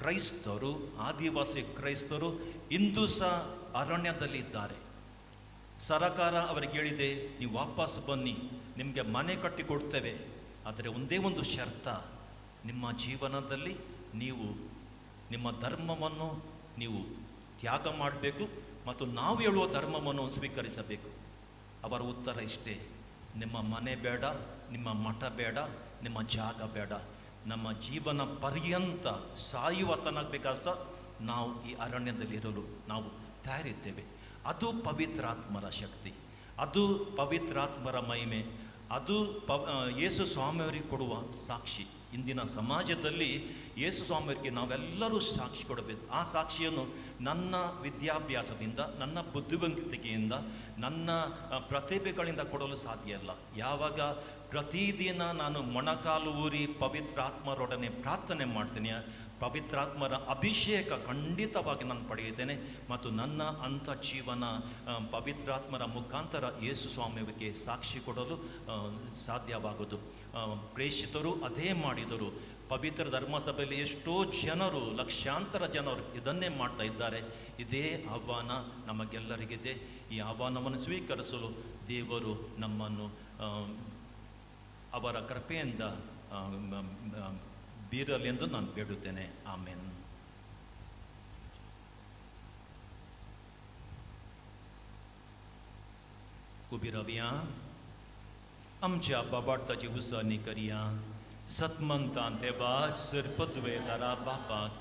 ಕ್ರೈಸ್ತರು, ಆದಿವಾಸಿ ಕ್ರೈಸ್ತರು ಇಂದು ಸಹ ಅರಣ್ಯದಲ್ಲಿದ್ದಾರೆ. ಸರಕಾರ ಅವರಿಗೆ ಹೇಳಿದೆ, ನೀವು ವಾಪಸ್ ಬನ್ನಿ, ನಿಮಗೆ ಮನೆ ಕಟ್ಟಿ ಕೊಡ್ತೇವೆ, ಆದರೆ ಒಂದೇ ಒಂದು ಶರ್ತ, ನಿಮ್ಮ ಜೀವನದಲ್ಲಿ ನೀವು ನಿಮ್ಮ ಧರ್ಮವನ್ನು ನೀವು ತ್ಯಾಗ ಮಾಡಬೇಕು ಮತ್ತು ನಾವು ಹೇಳುವ ಧರ್ಮವನ್ನು ಸ್ವೀಕರಿಸಬೇಕು. ಅವರ ಉತ್ತರ ಇಷ್ಟೇ, ನಿಮ್ಮ ಮನೆ ಬೇಡ, ನಿಮ್ಮ ಮಠ ಬೇಡ, ನಿಮ್ಮ ಜಾಗ ಬೇಡ, ನಮ್ಮ ಜೀವನ ಪರ್ಯಂತ ಸಾಯುವ ತನಕ ಬೇಕಾದ ನಾವು ಈ ಅರಣ್ಯದಲ್ಲಿರಲು ನಾವು ತಯಾರಿದ್ದೇವೆ. ಅದು ಪವಿತ್ರಾತ್ಮರ ಶಕ್ತಿ, ಅದು ಪವಿತ್ರಾತ್ಮರ ಮಹಿಮೆ, ಅದು ಯೇಸು ಸ್ವಾಮಿಯವರಿಗೆ ಕೊಡುವ ಸಾಕ್ಷಿ. ಇಂದಿನ ಸಮಾಜದಲ್ಲಿ ಯೇಸು ಸ್ವಾಮಿಯವರಿಗೆ ನಾವೆಲ್ಲರೂ ಸಾಕ್ಷಿ ಕೊಡಬೇಕು. ಆ ಸಾಕ್ಷಿಯನ್ನು ನನ್ನ ವಿದ್ಯಾಭ್ಯಾಸದಿಂದ, ನನ್ನ ಬುದ್ಧಿವಂತಿಕೆಯಿಂದ, ನನ್ನ ಪ್ರತಿಭೆಗಳಿಂದ ಕೊಡಲು ಸಾಧ್ಯ ಇಲ್ಲ. ಯಾವಾಗ ಪ್ರತಿದಿನ ನಾನು ಮೊಣಕಾಲು ಊರಿ ಪವಿತ್ರಾತ್ಮರೊಡನೆ ಪ್ರಾರ್ಥನೆ ಮಾಡ್ತೀನಿ, ಪವಿತ್ರಾತ್ಮರ ಅಭಿಷೇಕ ಖಂಡಿತವಾಗಿ ನಾನು ಪಡೆಯುತ್ತೇನೆ ಮತ್ತು ನನ್ನ ಅಂಥ ಜೀವನ ಪವಿತ್ರಾತ್ಮರ ಮುಖಾಂತರ ಯೇಸು ಸ್ವಾಮಿಯವರಿಗೆ ಸಾಕ್ಷಿ ಕೊಡಲು ಸಾಧ್ಯವಾಗೋದು. ಪ್ರೇಷಿತರು ಅದೇ ಮಾಡಿದರು. ಪವಿತ್ರ ಧರ್ಮಸಭೆಯಲ್ಲಿ ಎಷ್ಟೋ ಜನರು, ಲಕ್ಷಾಂತರ ಜನರು ಇದನ್ನೇ ಮಾಡ್ತಾ ಇದ್ದಾರೆ. ಇದೇ ಆಹ್ವಾನ ನಮಗೆಲ್ಲರಿಗಿದೆ. ಈ ಆಹ್ವಾನವನ್ನು ಸ್ವೀಕರಿಸಲು ದೇವರು ನಮ್ಮನ್ನು ಅವರ ಕೃಪೆಯಿಂದ ಬೀರಲೆಂದು ನಾನು ಬೇಡುತ್ತೇನೆ. ಆಮೇನ್. कुबिरव्या आमच्या बाबार्थाची उसळणी करया. सतमंतान देवा सरपद्वेदारा बापाक,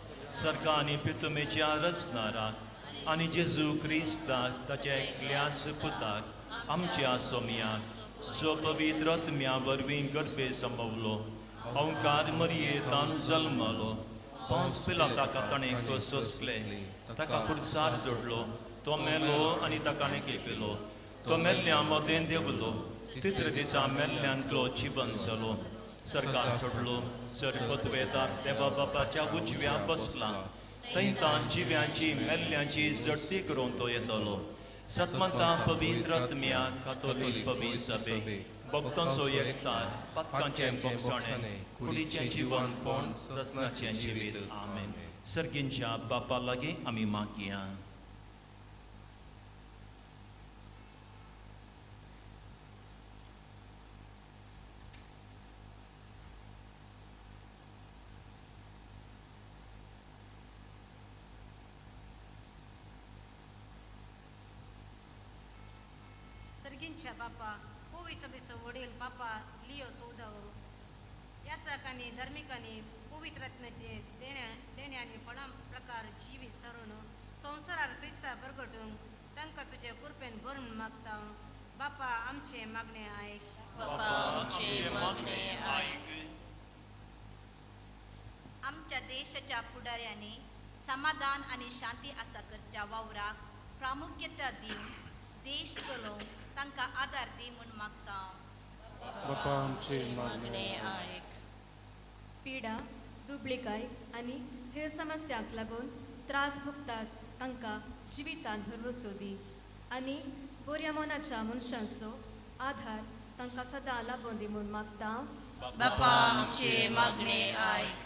सर्गांनी पितुमेच्या रचणाराक आनी जेजू क्रिस्ताक ताच्या एकल्या पुताक आमच्या सोमयाक, जो पवित्र आत्म्या वरवीं गर्भे संभवलो, ओंकार मरियेंतान जल्मलो, पोंस पिलाताका ताणें सोंसले, ताका कुडसार जोडलो, तो मेलो आनी ताका केपेलो, तो मेल्ल्या मोदें देवलो, तिसरे दिसा मेल्ल्यांतलो जिवन जालो, सर्गार सोडलो, सरपद्वेदार देवा बापाच्या उजव्या बसला, थंयतान जिव्यांची मेल्ल्यांची जडटी करून तो येतलो. सतमंता पवित्र आत्म्या कातोलीक पवित्र सभे, भक्तांचो एकठांय, पातकांचें भोगसाणें, कुडीचें जीवन कोण ससनाचें जिवीत. आमेन. सर्गींच्या बापा लागीं आमी मागया. सर्गींच्या बापा, पोवी सभेचो वडील बापा लियो सौदाव, याचकांनी धर्मिकांनी पवित्रत्वाचे देण्याने पणा प्रकार जिवीत सरून संवसारार क्रिस्ता बरगटूंक तांकां तुजे कृपेन भरून मागता. बापा आमचे मागणे आयक. बापा आमचे मागणे आयक. आमच्या देशाच्या पुढाऱ्यांनी समाधान आणि शांती आसा करच्या वावराक प्रामुख्यता दिवन देश चलोवंक तांकां आदार दी म्हूण मागता. बापा आमचे मागणे आयक. पिडा, दुबळीकाय आनी हेर समस्यांक लागून त्रास भोगतात तांकां जिवितांत भरवसो दी आनी बऱ्या मनाच्या मनशांचो आधार तांकां सदां लाबूं दी म्हूण मागता. बापा आमचे मागणे आयक.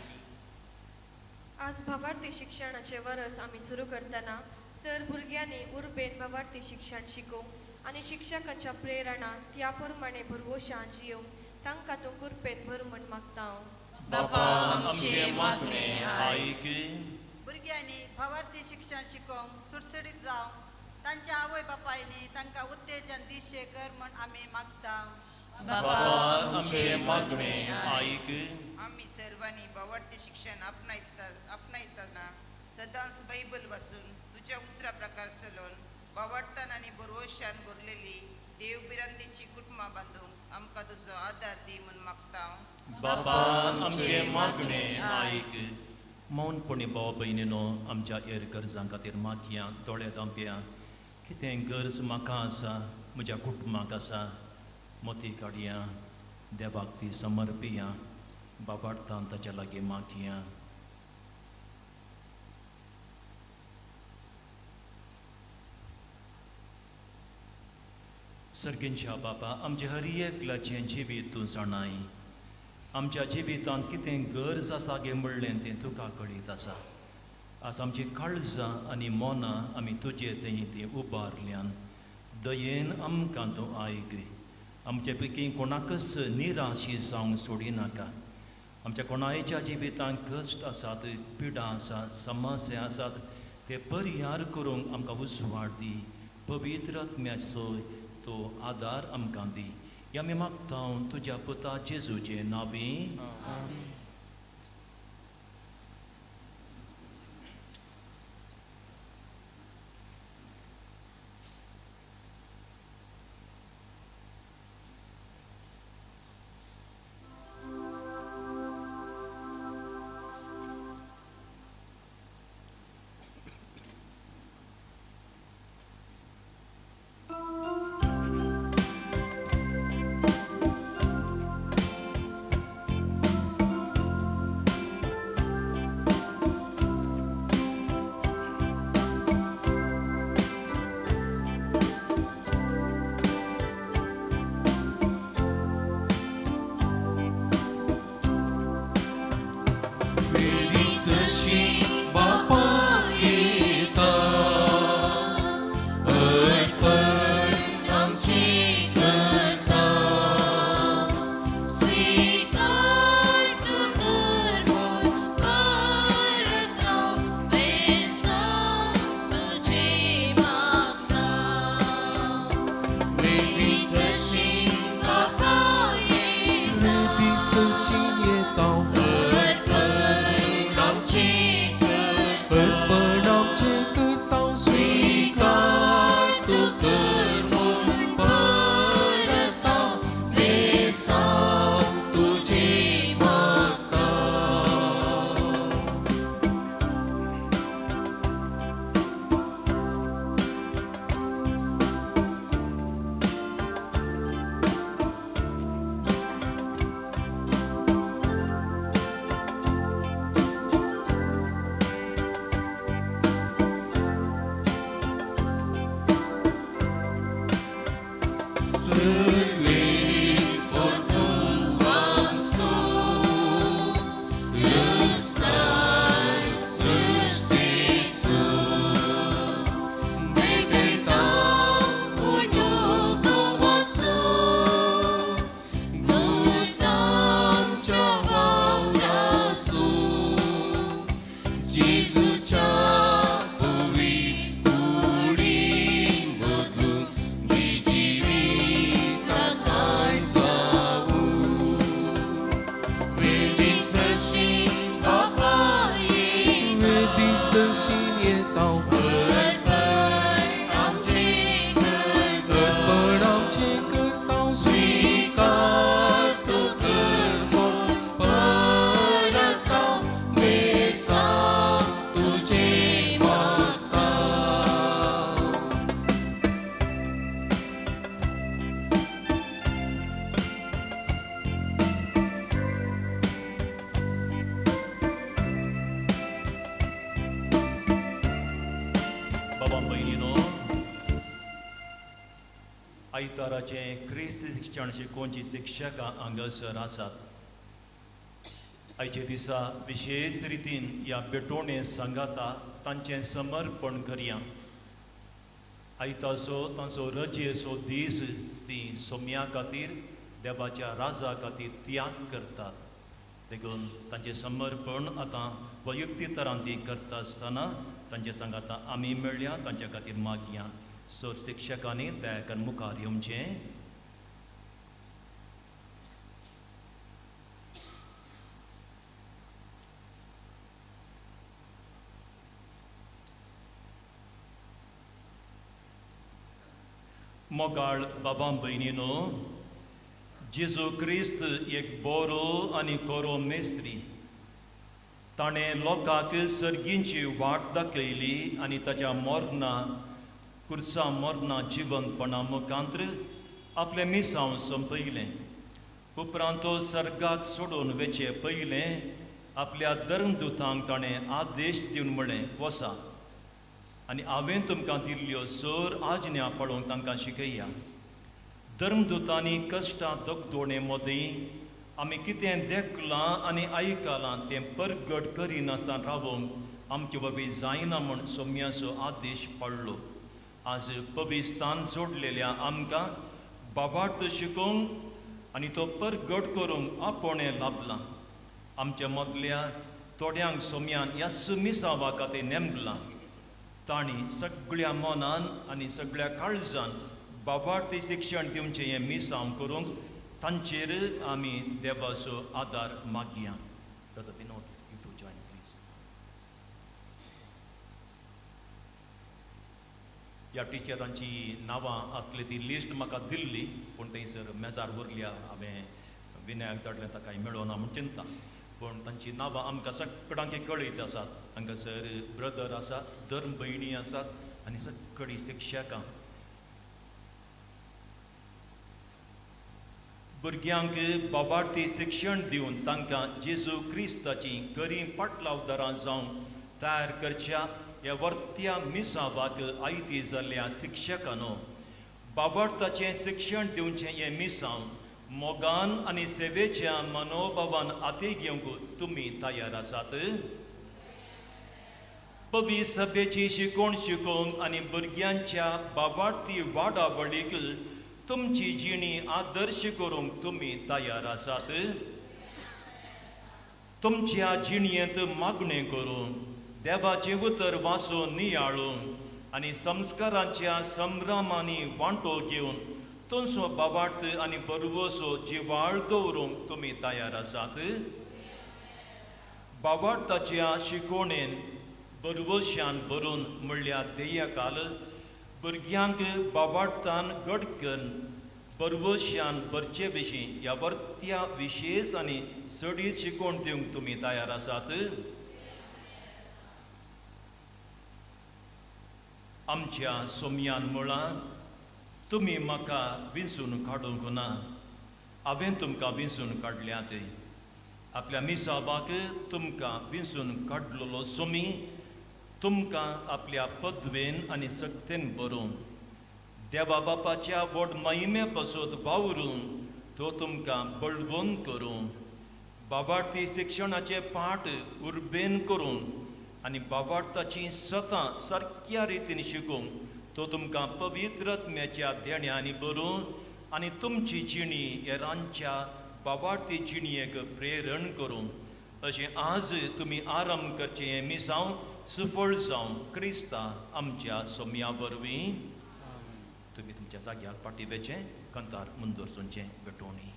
आज भावार्थी शिक्षणाचे वर्स आमी सुरू करतना जर भुरग्यांनी उर्बेन बाबार्थी शिक्षण शिकोवंक आनी शिक्षकाच्या प्रेरणा त्या प्रमाणे भरवशान जियोवंक तांकां तूं कृपेन भर म्हण मागता हांव. बापा आमचे मागणे आयक. भुरग्यांनी भावार्थी शिक्षण शिकोवंक सुटसुटीत जावं तांच्या आवय बापायनी तांकां उत्तेजन दिशे कर म्हण आमी मागता. बापा आमचे मागणे आयक. आम्ही सर्वांनी बावडते शिक्षण आपणायतना सदांच बायबल वाचून तुझ्या उतरा प्रकार चलोवन बावडतान आनी बरोवशान भरलेली देवबिरांतीची कुटुंबां बांदूंक आमकां तुजो आदार दी म्हूण मागता हांव. बापा आमचे मागणे आयक. मौनपणी भाव भयणीनो आमच्या एर गरजां खातीर मागया दोळे धांपया. कितें गरज म्हाका आसा म्हज्या कुटुंबाक आसा मोती काडया देवाक ती समर्पिया बाबार्थान ताच्या लागीं मागया. सर्गींच्या बापा आमचे हर एकल्याचें जिवीत तूं जाणाय. आमच्या जिवितांत कितें गरज आसा गे म्हणलें तें तुका कळीत आसा. आज आमची काळजां आनी मोनां आमी तुजे थंय ती उबारल्यान दयेन आमकां तूं आयक. आमचे पैकी कोणाकच निराशी जावंक सोडिनाका. आमच्या कोणायच्या जिवितांत कश्ट आसात पिडा आसात समस्या आसात ते परिहार करूंक आमकां उजवाड दी. पवित्र आत्म्याचो तो आदार आमकां दी. हे आमी मागता तुज्या पुता जेजूचे नांवी. आयताराचें क्रिस्त शिक्षण शिकोवची शिक्षकां हांगासर आसात. आयचे दिसा विशेश रितीन ह्या बेटोणे संगाता तांचें समर्पण करया. आयताचो तांचो रजेचो दीस ती सोम्या खातीर देवाच्या राजा खातीर त्याग करतात. देखून तांचें समर्पण आतां वैयक्तीक तरान ती करता आसतना तांचे सांगात आमी मेळया, तांच्या खातीर मागया. सर शिक्षकांनी दयाकन मुखार येवचें. मोगाळ बाबा भयणीनो, जेजू क्रिस्त एक बरो आनी कोरो मेस्त्री. ताणें लोकांक सर्गींची वाट दाखयली आनी ताच्या कुर्सा मोर्ना जिवंतपणा मुखांत्र आपलें मिसांव सोंपयलें. उपरांत तो सर्गाक सोडून वेचे पयलें आपल्या धर्मदुतांक ताणें आदेश दिवन म्हळें, वसा आनी हांवें तुमकां दिल्ल्यो सर आज्ञा पळोवंक तांकां शिकया. धर्मदुतांनी कश्टां दोगदोडे मदीं आमी कितें देखलां आनी आयकलां तें परगट करिनासतना रावोंक आमचे वरवीं जायना म्हूण सोम्याचो आदेश पडलो. आज पविस्तान जोडलेल्या आमकां बाबार्थ शिकोवंक आनी तो परगट करूंक आपोणें लाभलां. आमच्या मदल्या थोड्यांक सोम्यान ह्या मिसावा खातीर नेमलां. तांणी सगळ्या मनान आनी सगळ्या काळजान बाबार्थी शिक्षण दिवचें हें मिसांव करूंक तांचेर आमी देवाचो आदार मागया. ह्या टिचरांची नांवां आसली ती लिस्ट म्हाका दिल्ली, पूण थंयसर मेजार उरल्या. हांवें विनायक धाडलें ताका मेळोना म्हूण चिंता. पूण तांची नांवां आमकां सगळ्यांक कळीत आसात. हांगासर ब्रदर आसात, धर्म भयणी आसात आनी सगळीं शिक्षकां. भुरग्यांक बाबार्थी शिक्षण दिवन तांकां जेजू क्रिस्ताची खरीं पाटलावदारां जावंक तयार करच्या ह्या वर्त्या मिसावाक आयती जाल्ल्या शिक्षकांनो, बाबार्थाचें शिक्षण दिवचें हें मिसांव मोगान आनी सेवेच्या मनोभावान हाती घेवंक तुमी तयार आसात? पवी सभेची शिकोवण शिकोवंक आनी भुरग्यांच्या बाबार्थी वाडावडीक तुमची जिणी आदर्श करूंक तुमी तयार आसात? तुमच्या जिणयेंत मागणें करून देवाचें उतर वाचून नियाळून आनी संस्कारांच्या संभ्रमांनी वांटो घेवन तुमचो बाबार्थ आनी बरवसो जिवाळ दवरूंक तुमी तयार आसात? बाबार्थाच्या शिकोवणेन बरवश्यान भरून म्हणल्यार ध्येयकाल भुरग्यांक बाबार्थान घडकन बरवश्यान भरचे विशीं ह्या वर्त्या विशेश आनी सडीत शिकोवण दिवंक तुमी तयार आसात? आमच्या सोम्यान मुळां तुमी म्हाका विंचून काडूंक ना, हांवें तुमकां विंचून काडल्यात. आपल्या मिसावाक तुमकां विंचून काडलेलो सोमी तुमकां आपल्या पदवेन आनी सक्तेन भरून देवा बापाच्या व्हड महिमे पासून वावरून तो तुमकां बळवून करून बाबार्थी शिक्षणाचे पाठ उर्बेन करून आनी बाबार्थाची सतां सारक्या रितीन शिकोवंक तो तुमकां पवित्रत्म्याच्या देण्यांनी भरून आनी तुमची जिणी हेरांच्या बाबार्थी जिणयेक प्रेरण करून अशें आज तुमी आरंभ करचें हें मिसांव सफळ जावं क्रिस्ता आमच्या सोम्या वरवीं. तुमी तुमच्या जाग्यार पाटिवेचें कंतार मुंदोरसूनचें भेटोवणी.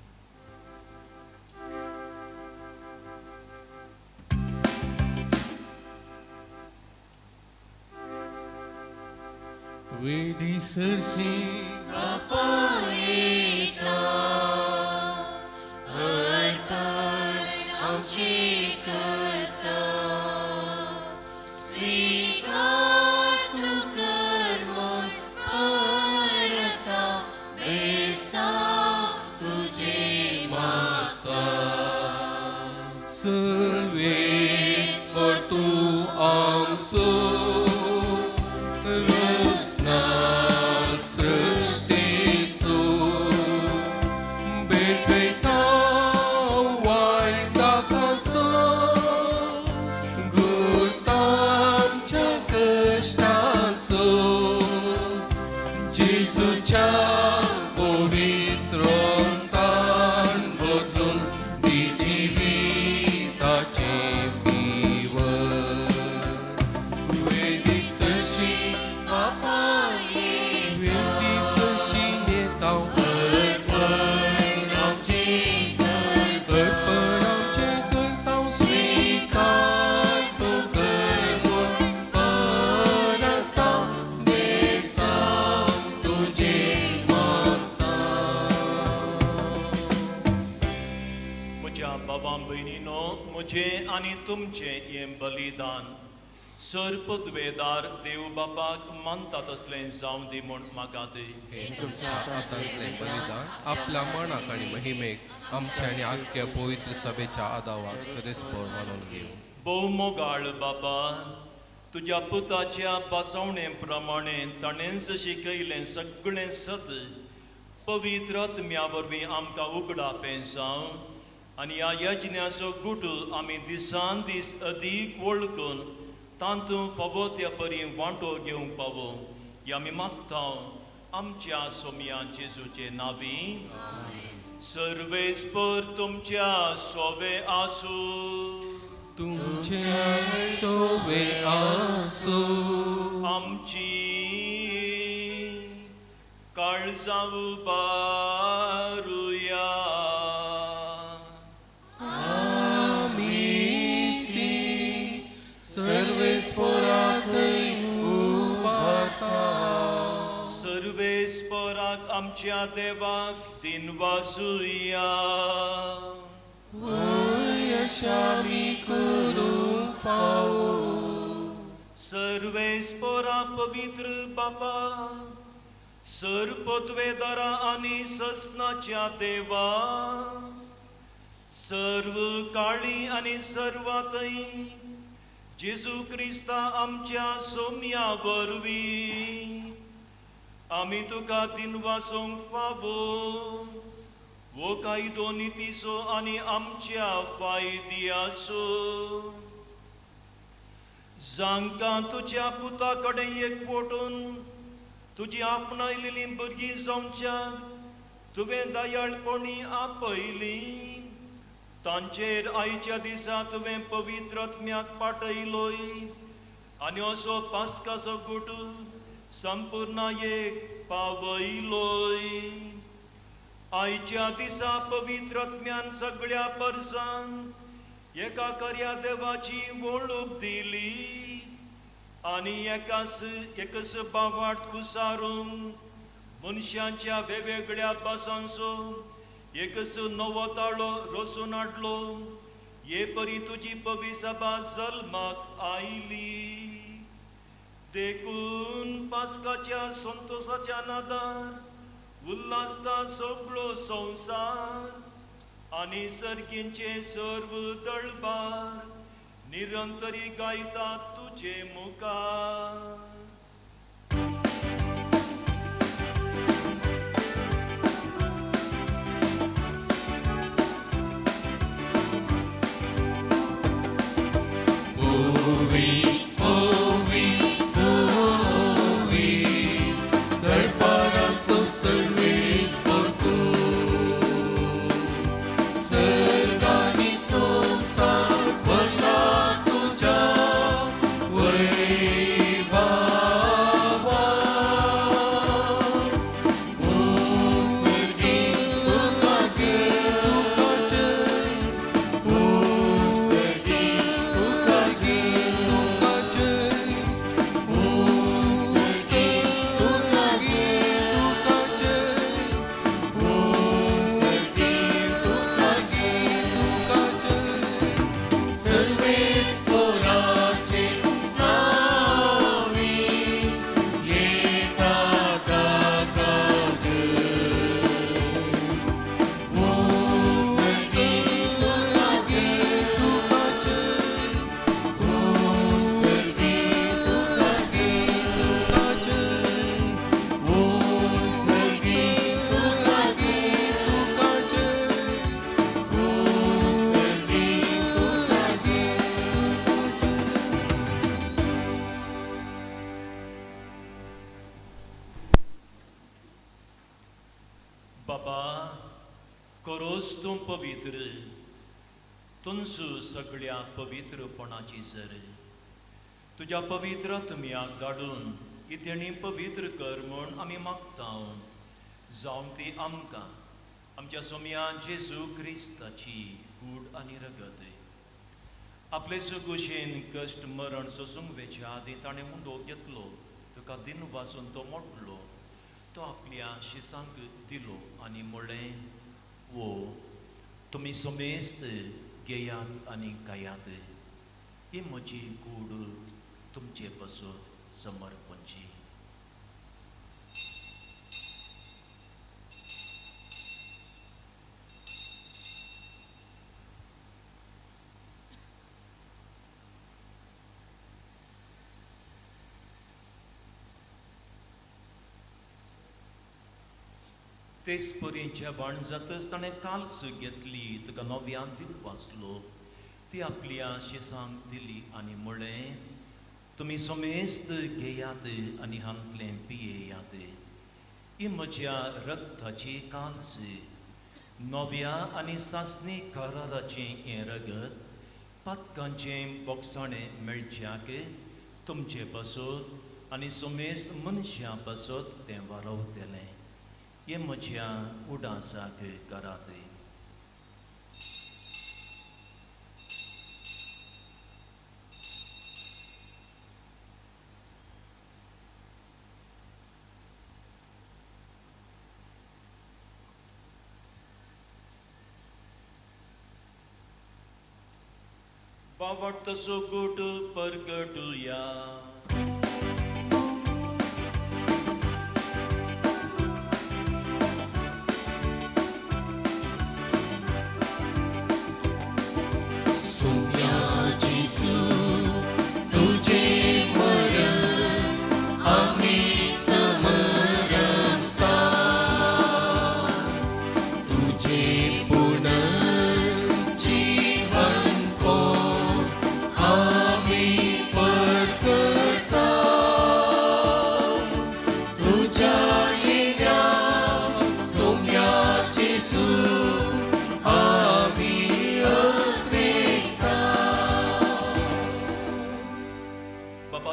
वेदी सरसी Servis portu amso Rusna भयणीनो, म्हजें आनी तुमचें हें बलिदान सर्पद्वेदार देव बापाक मानता तसलें जावं दी म्हूण म्हाका दी. हे तुमच्या हातांतलें बलिदान आपल्या मनाक आनी महिमेक आमच्या आनी आख्या पवित्र सभेच्या आदावाक सदस्पर मानून घेऊ. भोवमोगाळ बाबा, तुज्या पुताच्या बसवणे प्रमाणे ताणेंच शिकयलें सगळें सत पवित्र आत्म्या वरवीं आमकां उगडापें जावं आनी ह्या यज्ञाचो गुटू आमी दिसान दीस अदीक वळखून तातूंत फावो त्या परी वांटो घेवंक पावो. ही आमी मागता आमच्या सोमया जेजूचे नांवी. सर्वेस्पर तुमच्या सोवे आसूं. तुमच्या सोवे आसूं. आमची काळजां उबारुया. आमी ती सर्वेस्पराकय उबारता. सर्वेस्पराक आमच्या देवाक दिनवासुया. यशामी करूंक फावो. सर्वेस्परा पवित्र बापा, सर्पद्वेदारा आनी ससनाच्या देवा, सर्व काळी आनी सर्वातय जेजू क्रिस्ता आमच्या सोम्या वरवीं आमी तुका दिनवासोंक फावो. वो कायदो नितीसो आनी आमच्या फायद्याचो. जांकां तुज्या पुता कडेन एकवटून तुजी आपणायलेली भुरगीं जावच्या तुवें दयाळपणी आपयली, तांचेर आयच्या दिसा तुवें पवित्र आत्म्याक पाठयलोय आनी असो पास्काचो गुटू संपूर्णायेक पावयलोय. आयच्या दिसा पवित्र आत्म्यान सगळ्या परसांक एका कर्या देवाची वळूक दिली आनी एकच बावाट कुसारून मनशांच्या वेगवेगळ्या भासांचो एकच नवो ताळो रचून हाडलो. हे परी तुजी पवी सभा जल्माक आयली. देखून पास्काच्या संतोषाच्या नादार उल्हासता सगळो संवसार आनी सर्गींचे सर्व दळबार निरंतरी गायतात तुझे मुखार. बाबा, करोस तूं पवित्र, तुमचो सगळ्या पवित्रपणाची सर तुज्या पवित्र आत्म्याक धाडून इतेणी पवित्र कर म्हूण आमी मागता. जावं ती आमकां आमच्या सोम्या जेजू क्रिस्ताची कूड आनी रगत आपले सुकुशेन कश्ट मरण सोसूंक वेच्या आदी ताणें मुंडो घेतलो, तुका दिन वाचून तो मोडलो, तो आपल्या शिसांक दिलो आनी म्हणलें, वो तुमी सोमेस्त घेयात आनी गायात ही म्हजी कूड तुमचे पासून समर्पणची. तेच परीच्या वाण जातच ताणें काल्स घेतली तुका नव्यान दिवप आसलो ती आपल्या शिसांक दिली आनी म्हळें, तुमी समेस्त घेयात आनी हांतलें पियेयात. ही म्हज्या रगताची काल्स, नव्या आनी सासणी कराराचें हें रगत पातकांचें बोगसाणें मेळच्याक तुमचे पासत आनी समेस्त मनशां पासत तें वारवतलें. ये म्हज्या उडासाक करात. बावटसो गुट परगटुया.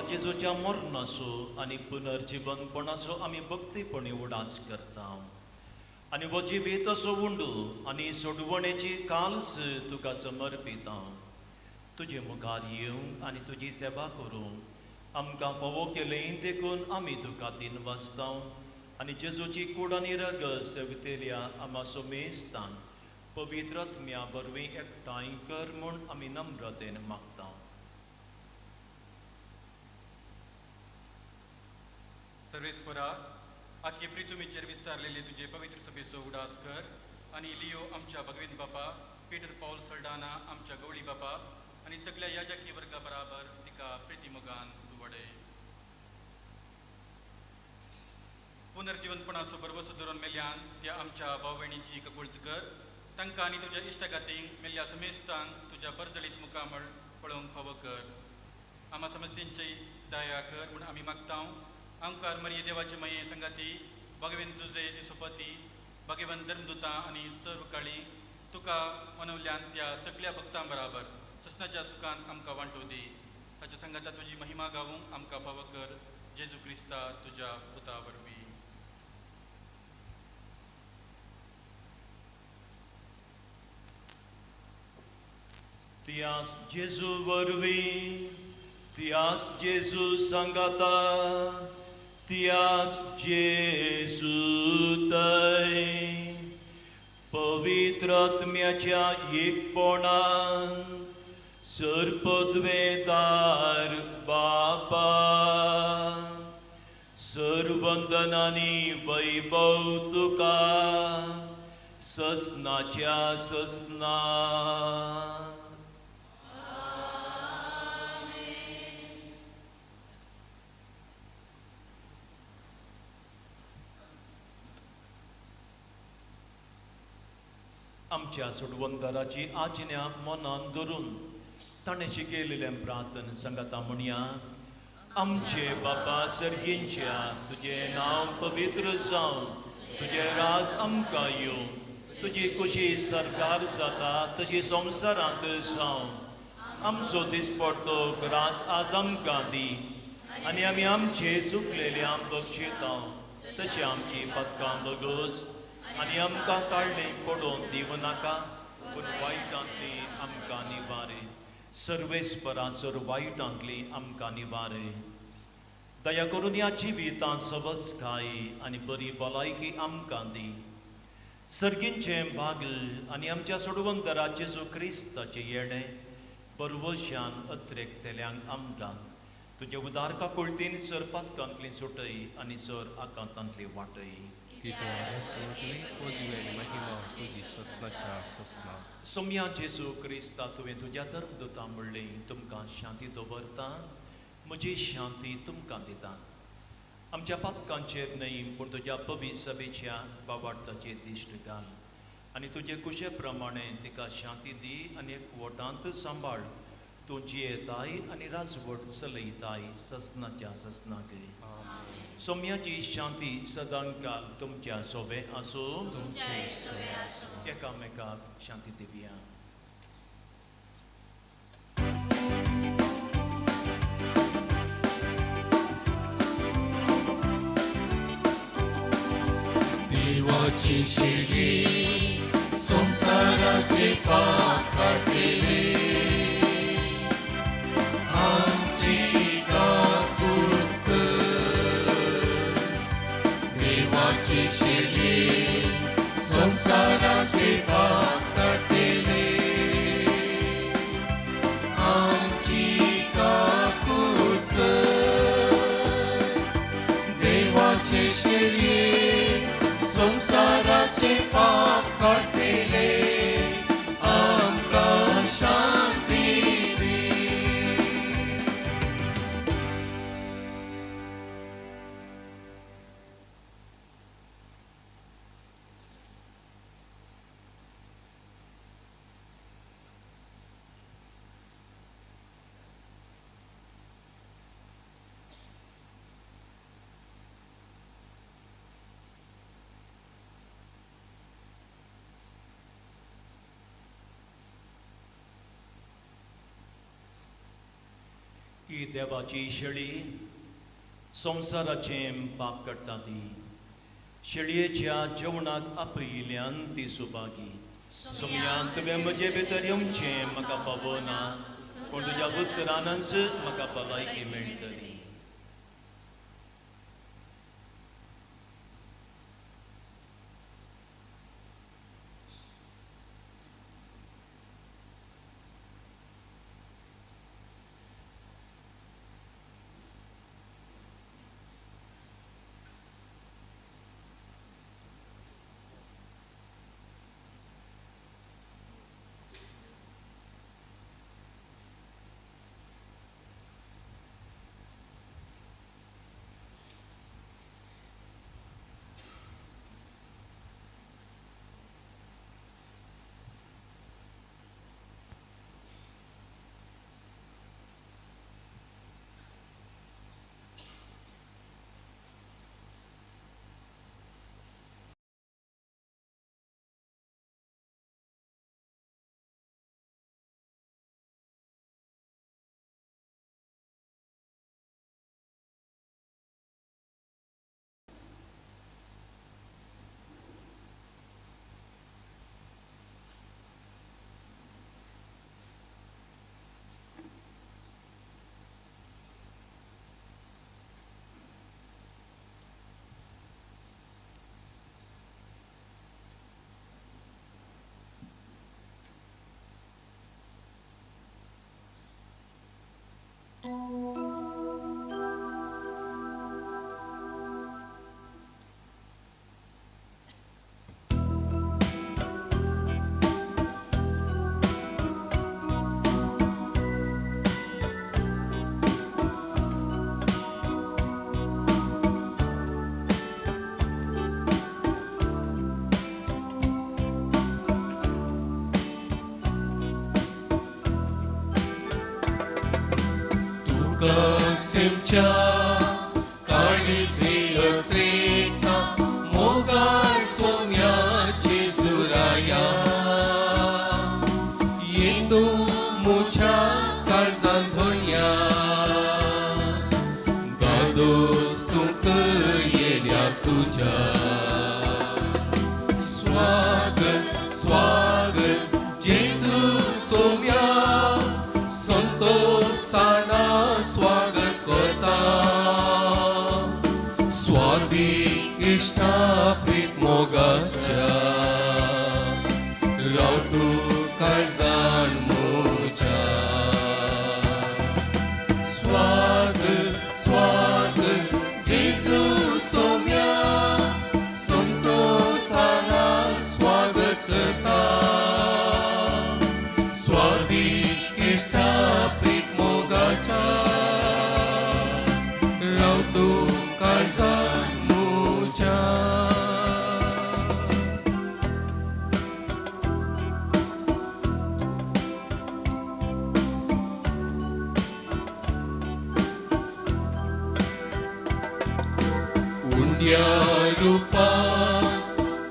जेजूच्या मरणाचो आनी पुनर्जीवनपणाचो आमी भक्तीपणी उडास करता आनी हो जिविताचो उंडू आनी सोडवणेची काल्स तुका समर्पिता. तुजे मुखार येवंक आनी तुजी सेवा करूंक आमकां फावो केलें देखून आमी तुका दिन वाचता आनी जेजूची कूड आनी रगत सेवितेल्या आमा समेस्तान पवित्र आत्म्या वरवीं एकठांय कर म्हूण आमी नम्रतेन मागता. सर्वेस्परा, आख्ये प्रितुमीचेर विस्तारलेले तुजे पवित्र सभेचो उडास कर आनी लियो आमच्या भगवीन बापा, पीटर पौल सल्डाना आमच्या गवळी बापा आनी सगळ्या याजकी वर्गा बराबर तिका प्रितीमोगान वडय. पुनर्जीवनपणाचो बरवसो धरून मेल्यान त्या आमच्या भाव भयणींची कबूलत कर. तांकां आनी तुज्या इश्टगातींक मेल्ल्या समेस्तांक तुज्या बरजळीत मुखामळ पळोवंक फावो कर. आम्हा समस्यांची दया कर म्हूण आमी मागता. आमकां मरिये देवाचे मये संगाती, भगवेन जुजे दिसोपती, भगवन धर्मदुता आनी सर्व काळी तुका मनवल्यान त्या सगळ्या भक्तां बराबर ससनाच्या सुखान आमकां वांटू दी. ताच्या संगाता तुजी महिमा गावूंक आमकां फावो कर. जेजू क्रिस्ता तुज्या पुता वरवीं. तियास जेजू वरवीं, तियास जेजू सांगाता, तियास जेजू थंय पवित्र आत्म्याच्या एकपणान सर्पद्वेदार बापा सर्वंदनांनी वैभव तुका ससनाच्या ससना. आमच्या सोडवंदाराची आज्ञा मनान धरून ताणें शिकयलेलें प्रार्थन संगता म्हणया. आमचे बापा सर्गींच्या तुजें नांव पवित्र जावं, तुजें राज आमकां येवं, तुजी कुशी सरकार जाता तशी संवसारांत जावं. आमचो दिसपडटो राज आज आमकां दी आनी आमी आमचे चुकलेल्यांक बक्षिता तशी आमची पदकां बगोस आनी आमकां ताळणेक पडोवन दिवं नाका पूण वायटांतली आमकां निवारे. सर्वेस्पराचोर वायटांतली आमकां निवारे. दया करून ह्या जिवितांत सवस्काय आनी बरी भलायकी आमकां दी. सर्गींचे बागल आनी आमच्या सोडवंतराचे जो क्रिस्ताचे येणे परवशान अत्रेकतेल्यांक आमदान तुजे उदारका कोळतीन सर पातकांतली सुटय आनी सर आकांतांतली वाटय सोम्या जेजू क्रिस्ता तुवें तुज्या धर्मदुतां म्हणलें तुमकां शांती दवरता म्हजी शांती तुमकां दिता आमच्या पातकांचेर न्हय पूण तुज्या पवित्र सभेच्या बाबार्थाचेर दिश्ट घाल आनी तुजे कुशे प्रमाणे तिका शांती दी आनी एकवटांत सांबाळ तूं जियेताय आनी राजवट चलयताय ससनाच्या ससनाक सोम्याची शांती सदांकाल तुमच्या सोबे आसूं एकामेकाक शांती दिवया देवाची शेळी संसाराचे पाप काढलेले आमची काकूत कर. देवाची शेळी संसाराचे पाप काढलेले आमची काकूत कर. देवाची शेळी संसाराचे पाप काढलेले आमकां शांती दी. ही देवाची शेळी संसाराचें पाप काडटा ती शेळयेच्या जेवणाक आपयिल्ल्यान ती सुभागी सोम्यान तुवें म्हजे भितर येवचें म्हाका फावो ना पूण तुज्या उतरानच म्हाका भलायकी मेळटली. तुका काळजान मोच्या स्वागत स्वागत जेजू सोम्या संतोषाला स्वागत करता स्वादिक इष्टा प्रीत मोगाच्या रावतो काळजान मोच्या उंड्या रूपा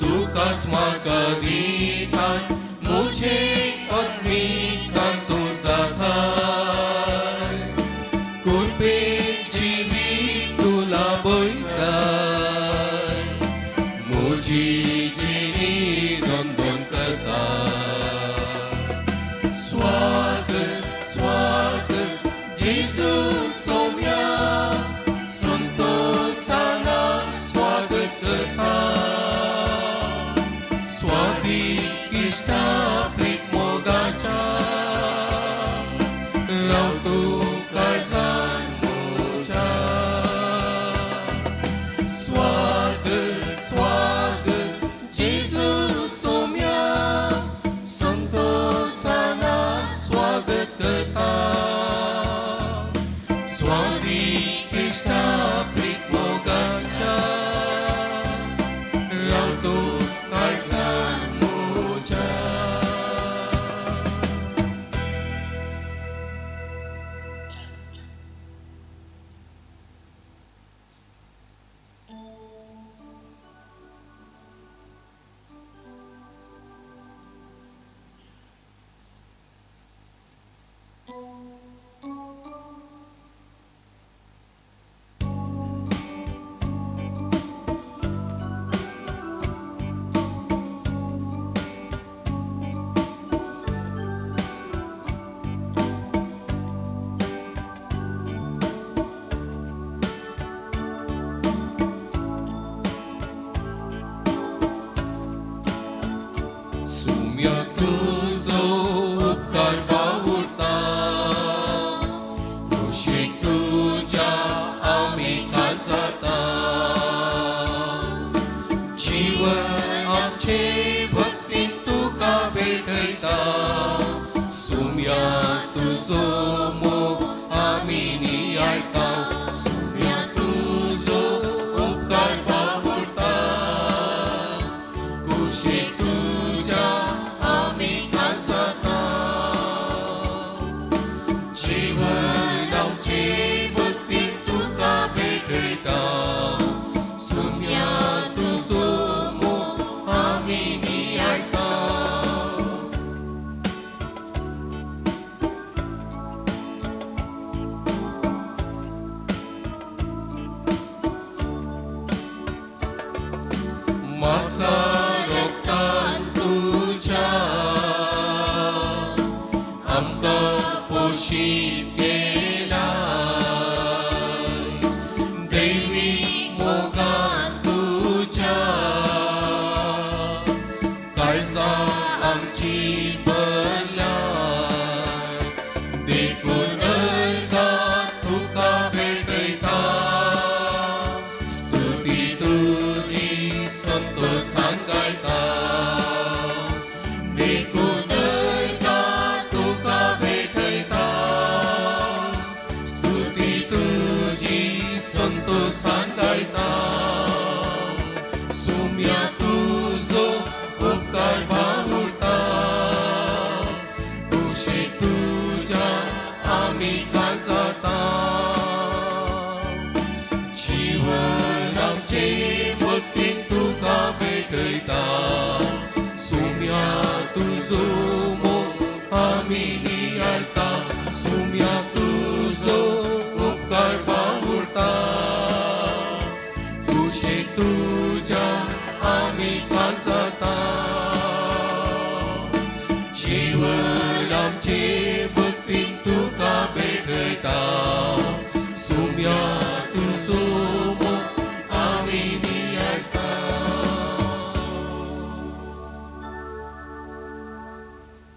तुकास म्हाका दितात मुझे आत्मी कांतो जाताय कुर्बे जिवी तुला बैताय मुजी जिणी नंदन करता स्वागत स्वागत जेजू सोम्या संतोषाला स्वागत करता स्वादिक इष्टा प्रीत मोगाच्या रावतो काळजान मोच्या स्वागत स्वागत जेजू सोम्या संतोषाला स्वागत करता स्वादिक इष्टा प्रीत मोगाच्या रावतो काळजान मोच्या सुम्या तुझो उपकार बावुरता कुशीक तुझ्या आमी काजाता जीवन आमचे भक्तीन तुका भेटयता सुम्या तुझो मोग आमी नियाळता सुम्या तुझो उपकार बावुरता कुशीक तुझ्या आमी काजाता जीवन आमचे भक्ती तुका भेटयता सुम्या तुझो मोग आमी नियाळता मासा रोगतान तुझ्या आमकां पोशीत केला दैवी मोगान तुझ्या काळजा आमची भरल्या देखून अर्गां तुका भेटयता स्तुती तुजी संतोषान गायता देखून अर्गां तुका भेटयता स्तुती तुजी संतोषान गायता सुम्या तुझो उपकार बावुरता कुशीक तुझ्या आमी काजाता जीवन आमचे भक्तीन तुका भेटयता सुम्या तुझो मोग आमी नियाळता सुम्या तुझो उपकार बावुरता कुशीक तुझ्या आमी काजाता जीवन आमचे भक्तीन तुका भेटयता सुम्या तुझो मोग आमी नियाळता.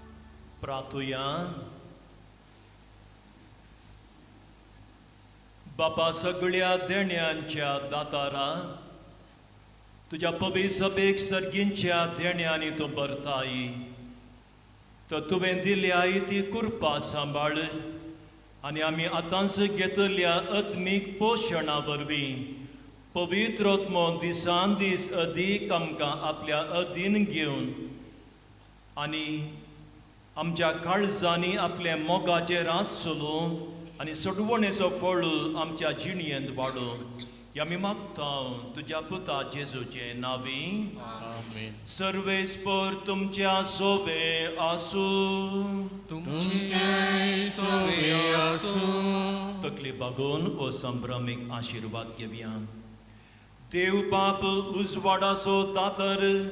'Amen. प्रार्थुया. बापा, सगळ्या देण्यांच्या दातारा, तुझ्या पवित्र सभेक सर्गींच्या देण्यांनी तूं भरताय. तर तुवें दिल्या ती कृपा सांबाळ आनी आमी आतांच घेतल्या आत्मीक पोशणा वरवीं पवित्र आत्मो दिसान दीस अदीक आमकां आपल्या अधीन घेवन आनी आमच्या काळजांनी आपले मोगाचेर हात चलोवन आनी सडवणेचो फळ आमच्या जिणयेंत वाडोवन ह्या आमी मागता तुज्या पुता जेजूचे नांवी. आमेन. सर्वेस्पर तुमच्या सोवे आसूं. तुमचे सोवे आसूं. तकली बागोवन हो संभ्रमीक आशिर्वाद घेवया. देव बाप उजवाडाचो दातर,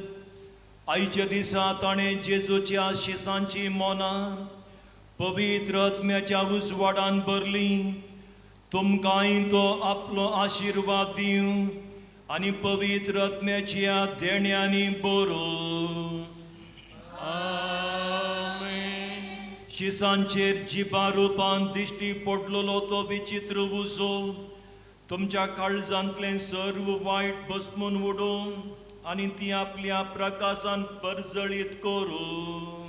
आयच्या दिसा ताणें जेजूच्या शिसांची मोनां पवित्र आत्म्याच्या उजवाडान भरली. तुमकांय तो आपलो आशिर्वाद दिवं आनी पवित्र आत्म्याच्या देण्यांनी भरूं. शिसांचेर जिबा रुपान दिश्टी पडलेलो तो विचित्र उजो तुमच्या काळजांतले सर्व वायट भस्मून उडोवन आनी ती आपल्या प्रकाशान परजळीत करूं.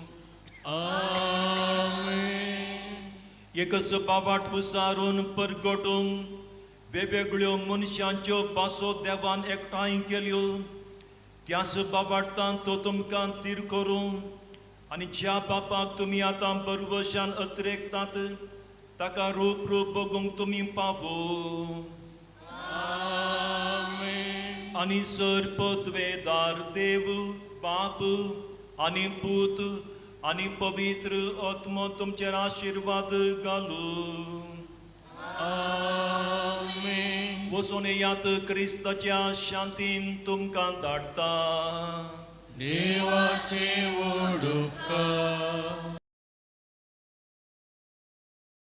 एकच बावाट उसारून परगटून वेगवेगळ्यो मनशांच्यो भासो देवान एकठांय केल्यो. त्याच बावाटान तो तुमकां तीर करूं आनी ज्या बापाक तुमी आतां बरवशान अत्रेकतात ताका रूप बगूंक तुमी पावो. आनी सर्प द्वेदार देव बाप आनी पूत आनी पवित्र आत्मो तुमचेर आशिर्वाद घालूं. वचून येयात, क्रिस्ताच्या शांतीन तुमकां धाडटा. देवाचे